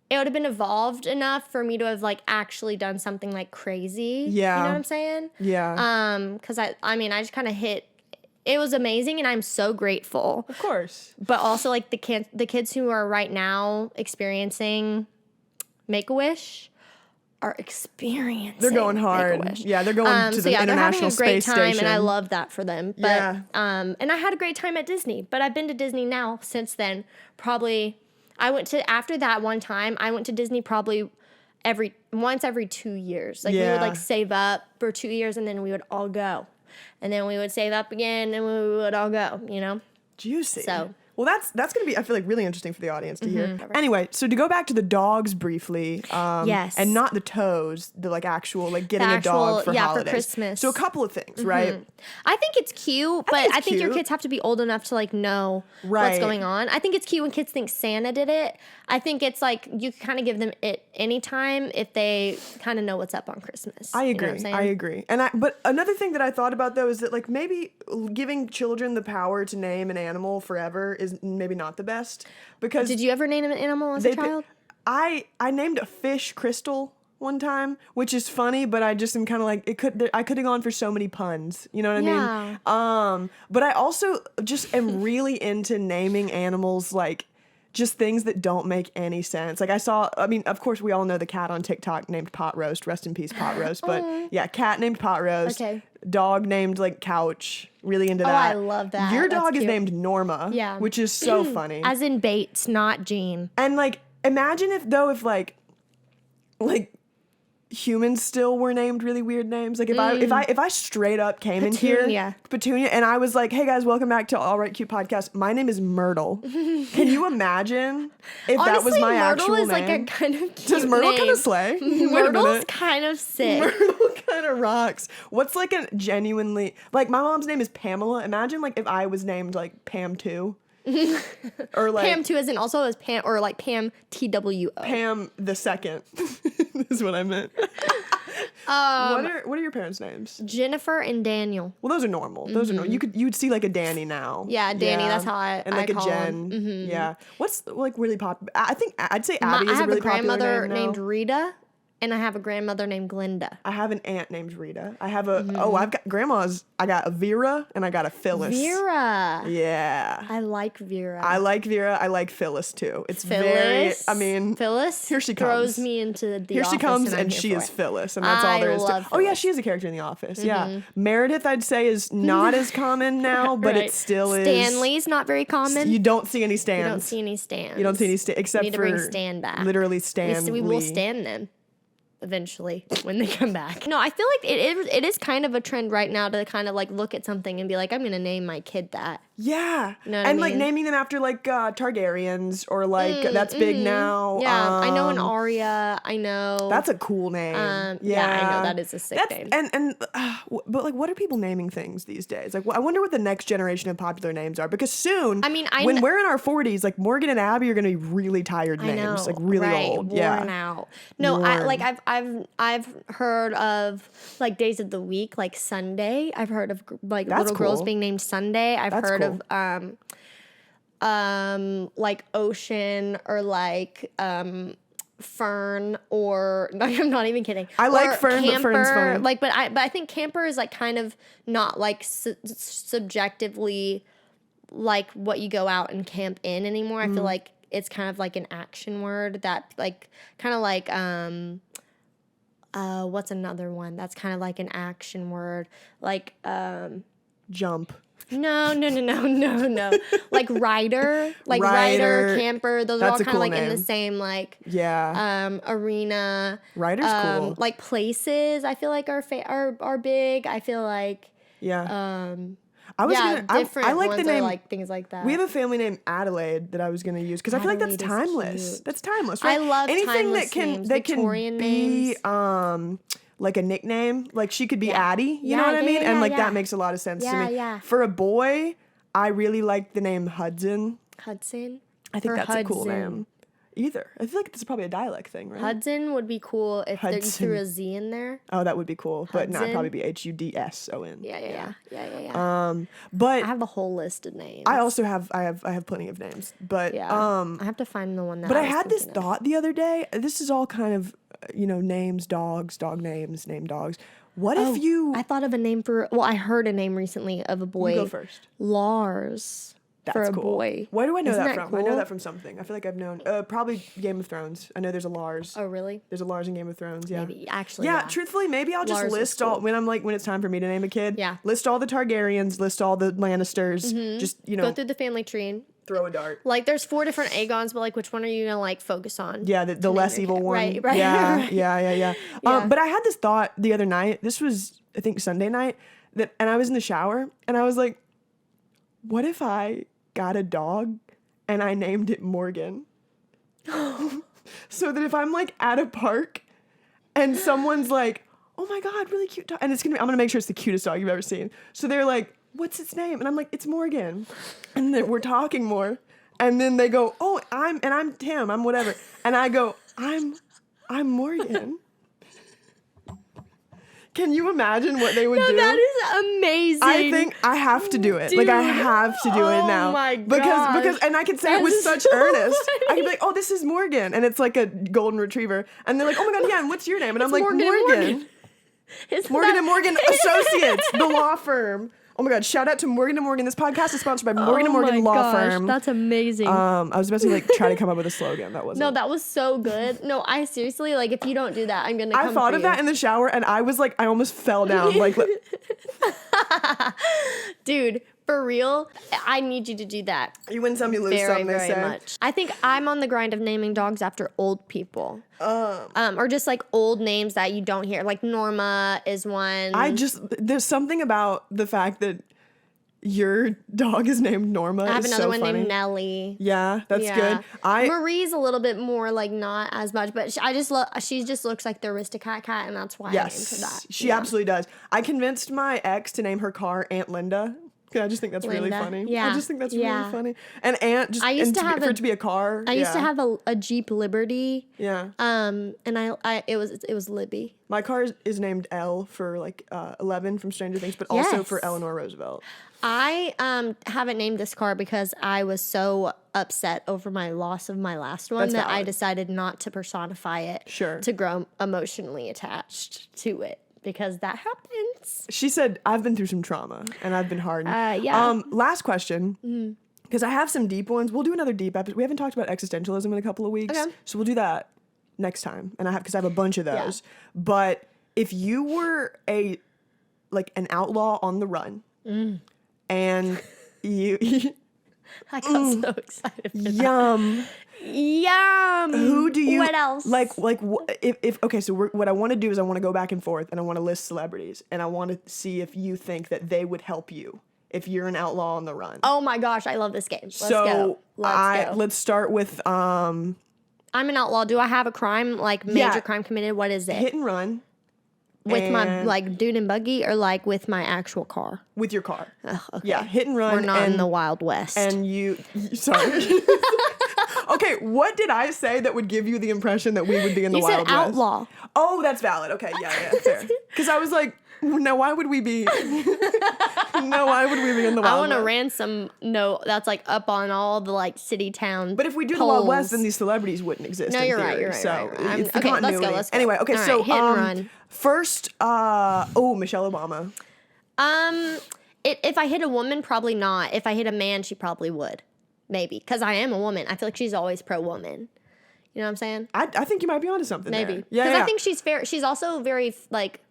it would have been evolved enough for me to have, like, actually done something, like, crazy. Yeah. You know what I'm saying? Yeah. Because I mean, I just kind of hit. It was amazing, and I'm so grateful. Of course. But also, like, the kids who are right now experiencing Make-A-Wish are experiencing. They're going hard. Make-A-Wish. Yeah, they're going to the they're having International a great Space time, Station. and I love that for them. But Yeah. and I had a great time at Disney. But I've been to Disney now since then. Probably, after that one time, I went to Disney probably once every 2 years. Like we Yeah. would like save up for 2 years, and then we would all go, and then we would save up again, and we would all go. You know. Juicy. So- Well, that's going to be, I feel like, really interesting for the audience to hear. Mm-hmm. Anyway, so to go back to the dogs briefly. Yes. And not the toes, the, like, actual, like, getting The a dog actual- for yeah, for holidays. Christmas. So a couple of things, right? I think it's cute, but it's I think your cute. kids have to be old enough to like know Right. what's going on. I think it's cute when kids think Santa did it. I think it's like you kind of give them it anytime if they kind of know what's up on Christmas. I You know agree. what I'm saying? I agree. But another thing that I thought about though is that like maybe giving children the power to name an animal forever is maybe not the best because Did you ever name an animal as a child? I named a fish Crystal one time, which is funny, but I just am kind of like I could have gone for so many puns. You know what I mean? But I also just am really into naming animals like just things that don't make any sense. Like I mean, of course we all know the cat on TikTok named Pot Roast, rest in peace Pot Roast, but yeah, cat named Pot Roast. Okay. Dog named like Couch, really into that. I love that. Your That's dog is cute. named Norma, Yeah. which is so funny. As in Bates, not Jean. And like, imagine if like humans still were named really weird names. Like if I straight up came in here, Petunia, and I was like, hey guys, welcome back to All Right Cute Podcast. My name is Myrtle. Can you imagine if Honestly, that was my Myrtle actual is name? like a kind of cute Does Myrtle name. kind of slay? Wait a Myrtle's minute. kind of sick. Myrtle kind of rocks. What's like a genuinely like my mom's name is Pamela. Imagine like if I was named like Pam 2. Or like Pam too, as in also as Pam or like Pam TWO. Pam the second is what I meant. What are your parents' names? Jennifer and Daniel. Well, those are normal. Those are normal. You'd see like a Danny now. Yeah, Danny, that's how I and like I a call Jen. him. Yeah. What's like really popular? I think I'd say Abby I is a have really a popular grandmother name now. named Rita, and I have a grandmother named Glinda. I have an aunt named Rita. I have I've got grandmas. I got a Vera and I got a Phyllis. Vera. Yeah. I like Vera. I like Vera. I like Phyllis too. It's very. Phyllis. I mean, Phyllis. here she throws comes. me into the here office she comes, I'm and here she for is it. Phyllis, and that's all there is to. love Oh yeah, Phyllis. she is a character in The Office. Yeah, Meredith, I'd say, is not as common now, but Right. it still is. Stanley's not very common. You don't see any stands. You don't see any stands. You don't see any except We need to for bring Stan back. literally Stan. We will Lee. stand them eventually when they come back. No, I feel like it is kind of a trend right now to kind of like look at something and be like, I'm gonna name my kid that. Yeah. Know what I And like mean? naming them after like Targaryens or like that's big now. Yeah, I know an Um, Arya. I know. That's a cool name. Yeah, I know that is a sick name. But like, what are people naming things these days? Like, I wonder what the next generation of popular names are because soon, I mean, when we're in our 40s, like Morgan and Abby are gonna be really tired I names, know, like really right, old. worn Yeah. out. No, Worn. I've heard of like days of the week, like Sunday. I've heard of like That's little girls cool. being named Sunday. I've That's heard cool. of like Ocean or like Fern or no, I'm not even kidding. I like Or Fern, but Fern's Camper, funny. like, but I think Camper is like kind of not like subjectively like what you go out and camp in anymore. I Mm-hmm. feel like it's kind of like an action word that like kind of like what's another one that's kind of like an action word like Jump. no like rider Rider. camper, those are all That's a kind of cool like in the name. same like Yeah. arena. Rider's cool. Like places I feel like are big. I feel like Yeah. I was yeah, gonna. I different like ones the are name. like things like that. We have a family named Adelaide that I was gonna use because I feel like that's Adelaide is timeless. cute. That's timeless. I Right? love anything timeless that can names, that can Victorian be names. like a nickname. Like she could be Yeah. Addie. You Yeah, know what I yeah, mean? yeah, And like yeah. that makes a lot of sense to Yeah, me. yeah. For a boy, I really like the name Hudson. Hudson. I think Or that's a cool Hudson. name. Either. I feel like it's probably a dialect thing, right? Hudson would be cool if you threw a Z in there. Oh, that would be cool. But no, it'd Hudson. probably be Hudson. Yeah. But I have a whole list of names. I also have I have plenty of names. But yeah. I have to find the one that. But I was had this thinking of. thought the other day. This is all kind of, names, dogs, dog names, name dogs. What if you? I thought of a name for. Well, I heard a name recently of a boy. You go first. Lars. That's for a cool. boy. Where do I know Isn't that that from? I know cool? that from something. I feel like I've known. Probably Game of Thrones. I know there's a Lars. Oh, really? There's a Lars in Game of Thrones. Yeah. Maybe actually. Yeah, truthfully, maybe I'll just Lars is list all cool. when it's time for me to name a kid. Yeah. List all the Targaryens, list all the Lannisters. Just Go through the family tree and throw a dart. like there's 4 different Aegons, but like which one are you gonna like focus on? Yeah, the name less your evil kid. one. Right, Yeah, right. yeah. Yeah. But I had this thought the other night. This was, I think, Sunday night. And I was in the shower, and I was like, what if I got a dog and I named it Morgan? So that if I'm like at a park and someone's like, oh my God, really cute dog. And I'm gonna make sure it's the cutest dog you've ever seen. So they're like, what's its name? And I'm like, it's Morgan. And then we're talking more. And then they go, oh, I'm Tim, I'm whatever. And I go, I'm Morgan. Can you imagine what they would do? That is amazing. I think I have to do it. Like I Dude. have to do it Oh now. my because gosh. and I can say it That with is such so earnest. I funny. can be like, "Oh, this is Morgan," and it's like a golden retriever, and they're like, "Oh my God, yeah, and what's your name?" And I'm like, Morgan and Morgan. Isn't Morgan that- and Morgan Associates, the law firm. Oh my God, shout out to Morgan and Morgan. This podcast is sponsored by Morgan and Morgan Oh my Law gosh, Firm. That's amazing. I was about to like try to come up with a slogan. That wasn't. no, that was so good. No, I seriously like if you don't do that, I'm gonna. I come thought for of you. that in the shower, and I was like, I almost fell down. Like, Dude, for real, I need you to do that. you win some, you lose Very, some. They very say. much. I think I'm on the grind of naming dogs after old people. Or just like old names that you don't hear. Like Norma is one. There's something about the fact that your dog is named Norma. I have is another so one funny. named Nellie. Yeah, that's Yeah. good. Marie's a little bit more like not as much, but she just looks like the Aristocat cat, and that's why I named her Yes, that. she Yeah. absolutely does. I convinced my ex to name her car Aunt Linda. 'Cause I just think that's really Linda, funny. yeah, I just think that's yeah. really funny. And Aunt just I used and to have for a- it to be a car. I used to yeah. have a Jeep Liberty. Yeah. And it was Libby. My car is named Elle for like 11 from Stranger Things, but also for Yes. Eleanor Roosevelt. I haven't named this car because I was so upset over my loss of my last one That's that I valid. decided not to personify it. Sure. To grow emotionally attached to it because that happens. She said, I've been through some trauma and I've been hardened. Yeah. Last question. Because I have some deep ones. We'll do another deep episode. We haven't talked about existentialism in a couple of weeks. Okay. So we'll do that next time. And because I have a bunch of those. But if you were an outlaw on the run and you I got so excited. For that. yum. Yum. Who do you What else? if okay? So what I want to do is I want to go back and forth and I want to list celebrities and I want to see if you think that they would help you if you're an outlaw on the run. Oh my gosh, I love this game. Let's go. Let's go. Let's start with I'm an outlaw. Do I have a crime, like major crime committed? What is it? hit and run With my and- like dune and buggy, or like with my actual car? with your car. Ugh, okay. Yeah, hit and run. We're not and, in the Wild West. And sorry. Okay, what did I say that would give you the impression that we would be in the you Wild said West? outlaw. Oh, that's valid. Okay, yeah, fair. Because I was like, no, why would we be? No, why would we be in the Wild I want a West? ransom note that's like up on all the like city town. But if we do the Wild West, poles. then these celebrities wouldn't exist. No, in you're right, theory, you're right, So you're right. it's the Okay, let's go, continuity. let's go. Anyway, okay, All so right, hit and run. first, Michelle Obama. If I hit a woman, probably not. If I hit a man, she probably would, maybe, because I am a woman. I feel like she's always pro woman. You know what I'm saying? I think you might be onto something. Maybe. There. Yeah, Because yeah. I think she's fair. She's also very like,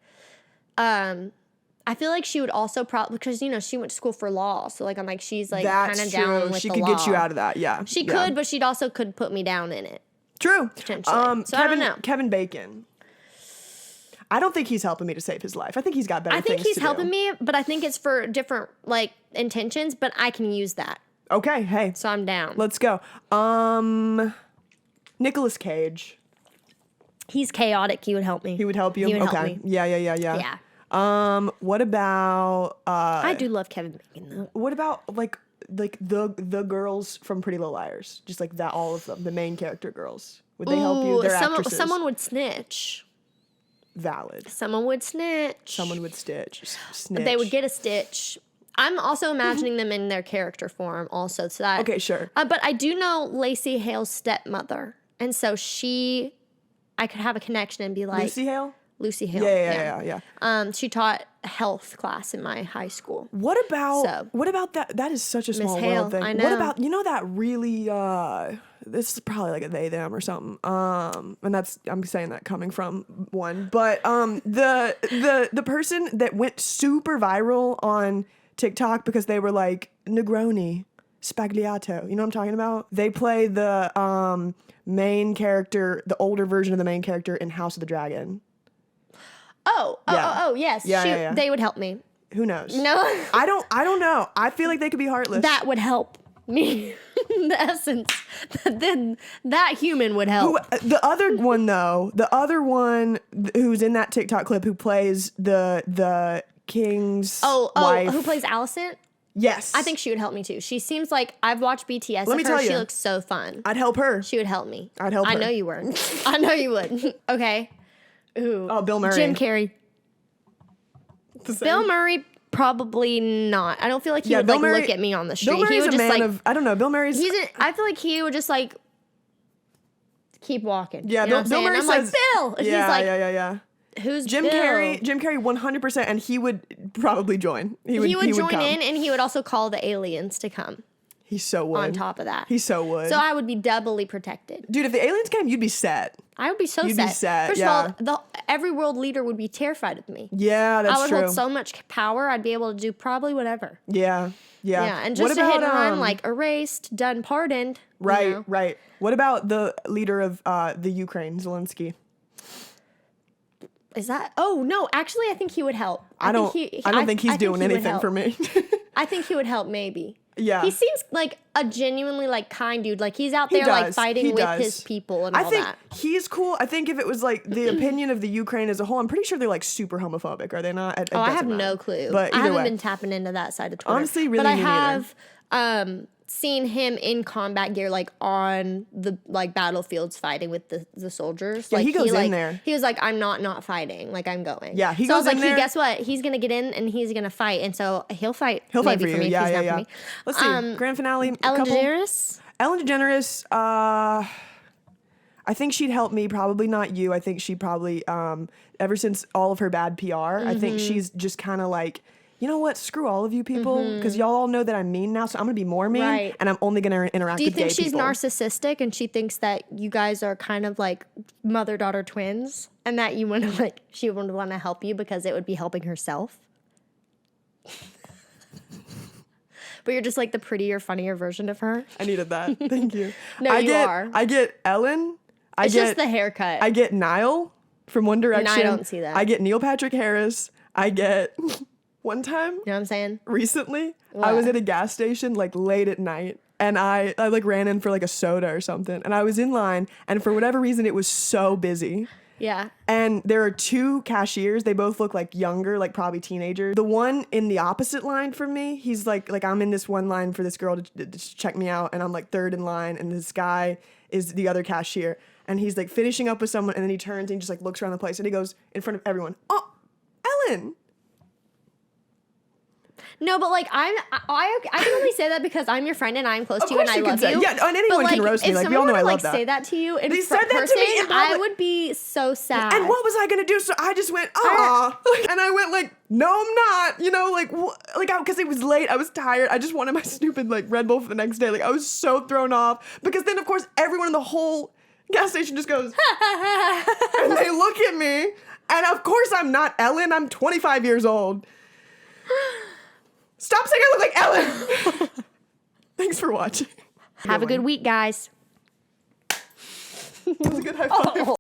I feel like she would also probably, because you know she went to school for law, so like I'm like she's like kind That's of down true. with She the could law. get you out of that. Yeah, She yeah. could, but she'd also could put me down in it. True. Potentially. So I don't know. Kevin Bacon. I don't think he's helping me to save his life. I think he's got better I think things he's to helping do. me, but I think it's for different like intentions. But I can use that, Okay, hey, so I'm down. let's go. Nicolas Cage. He's chaotic. He would help me. He would help you. He would okay. help me. Yeah. Yeah. What about I do love Kevin Bacon though. what about like the girls from Pretty Little Liars? Just like that, all of them, the main character girls. Would they help you? They're actresses. someone would snitch. Valid. Someone would snitch. Someone would snitch. They would get a stitch. I'm also imagining them in their character form, also. So that Okay, sure. But I do know Lacey Hale's stepmother, and so I could have a connection and be like Lucy Hale. Lucy Hale. Yeah. She taught health class in my high school. What about So- that? That is such a small Hale, world thing. I What know. about that really? This is probably like a they them or something. And that's I'm saying that coming from one, but the person that went super viral on TikTok because they were like Negroni, Spagliato. You know what I'm talking about? They play the main character, the older version of the main character in House of the Dragon. Yeah. Yes. Yeah, yeah. They would help me. Who knows? No, I don't know. I feel like they could be heartless. that would help me. The essence, then that human would help. The other one though, who's in that TikTok clip who plays the king's wife. Who plays Allison? Yes. I think she would help me too. She seems like I've watched BTS. Let me tell She you. looks so fun. I'd help her. She would help me. I'd help I her. know you would. I know you would. Okay. Ooh. Oh, Bill Murray. Jim Carrey. The same. Bill Murray, probably not. I don't feel like he Yeah, would Bill like Murray- look at me on the street. Bill Murray's He would a just man like. of I don't know. Bill Murray's I feel like he would just like keep walking. yeah. You know Bill what I'm Murray saying? says I'm like Bill. And yeah, he's like, yeah. who's Jim Bill? Carrey 100%, and he would probably join. He would join come. in, and he would also call the aliens to come He so would. on top of that. He so would. So I would be doubly protected. Dude, if the aliens came, you'd be set. I would be so You'd be set. set, First yeah. of all, every world leader would be terrified of me. Yeah, that's I would true. hold so much power. I'd be able to do probably whatever. Yeah. Yeah, and What just a hit and about, run, like erased, done, pardoned. you Right, know? right. What about the leader of the Ukraine, Zelensky? Is that? Oh no, actually, I think he would help. I don't think he's doing he would anything help. for me. I think he would help. Maybe. Yeah. He seems like a genuinely like kind dude. Like he's out He there like does. fighting He with does. his people and I all think that. he's cool. I think if it was like the opinion of the Ukraine as a whole, I'm pretty sure they're like super homophobic. Are they not? It Oh, I doesn't have no matter. clue. But I either haven't way. been tapping into that side of Twitter. Honestly, really but I me neither. have seen him in combat gear, like on the like battlefields fighting with the soldiers. Yeah, like, he goes in like, there. He was like, "I'm not fighting. Like I'm going." Yeah, he so I goes was in like, there. Guess what? He's gonna get in and he's gonna fight, and so he'll fight. He'll fight for maybe you. me if Yeah, he's yeah, not yeah. for me. Let's see. Grand finale. Ellen couple. DeGeneres. Ellen DeGeneres. I think she'd help me. Probably not you. I think she probably. Ever since all of her bad PR, I think Mm-hmm. she's just kind of like. You know what? Screw all of you people, because y'all all know that I'm mean now, so I'm gonna be more mean, Right. and I'm only gonna interact Do you with gay think she's people. narcissistic and she thinks that you guys are kind of like mother-daughter twins and that you want to like she would want to help you because it would be helping herself? But you're just like the prettier, funnier version of her. I needed that. Thank you. No, you are. I get Ellen. It's just the haircut. I get Niall from One Direction. don't see that. I get Neil Patrick Harris. I get One time, You know what I'm saying? recently, I What? was at a gas station like late at night, and I like ran in for like a soda or something, and I was in line, and for whatever reason it was so busy. Yeah. And there are two cashiers. They both look like younger, like probably teenagers. The one in the opposite line from me, he's like I'm in this one line for this girl to check me out, and I'm like third in line, and this guy is the other cashier, and he's like finishing up with someone, and then he turns and he just like looks around the place, and he goes in front of everyone, "Oh, Ellen." No, but like I can only say that because I'm your friend and I'm close Of to you and course I you can love say- you. yeah, and anyone but, can roast me, if like, we someone all know were I to, love like, that. say that to you in They said person, that to me in I public. would be so sad. And what was I gonna do? So I just went, "Ah," and I went like, "No, I'm not." You know, like because it was late. I was tired. I just wanted my stupid like Red Bull for the next day. Like I was so thrown off because then of course everyone in the whole gas station just goes, and they look at me, and of course I'm not Ellen. I'm 25 years old. Stop saying I look like Ellen. Thanks for watching. Have a good week, guys. That was a good high five.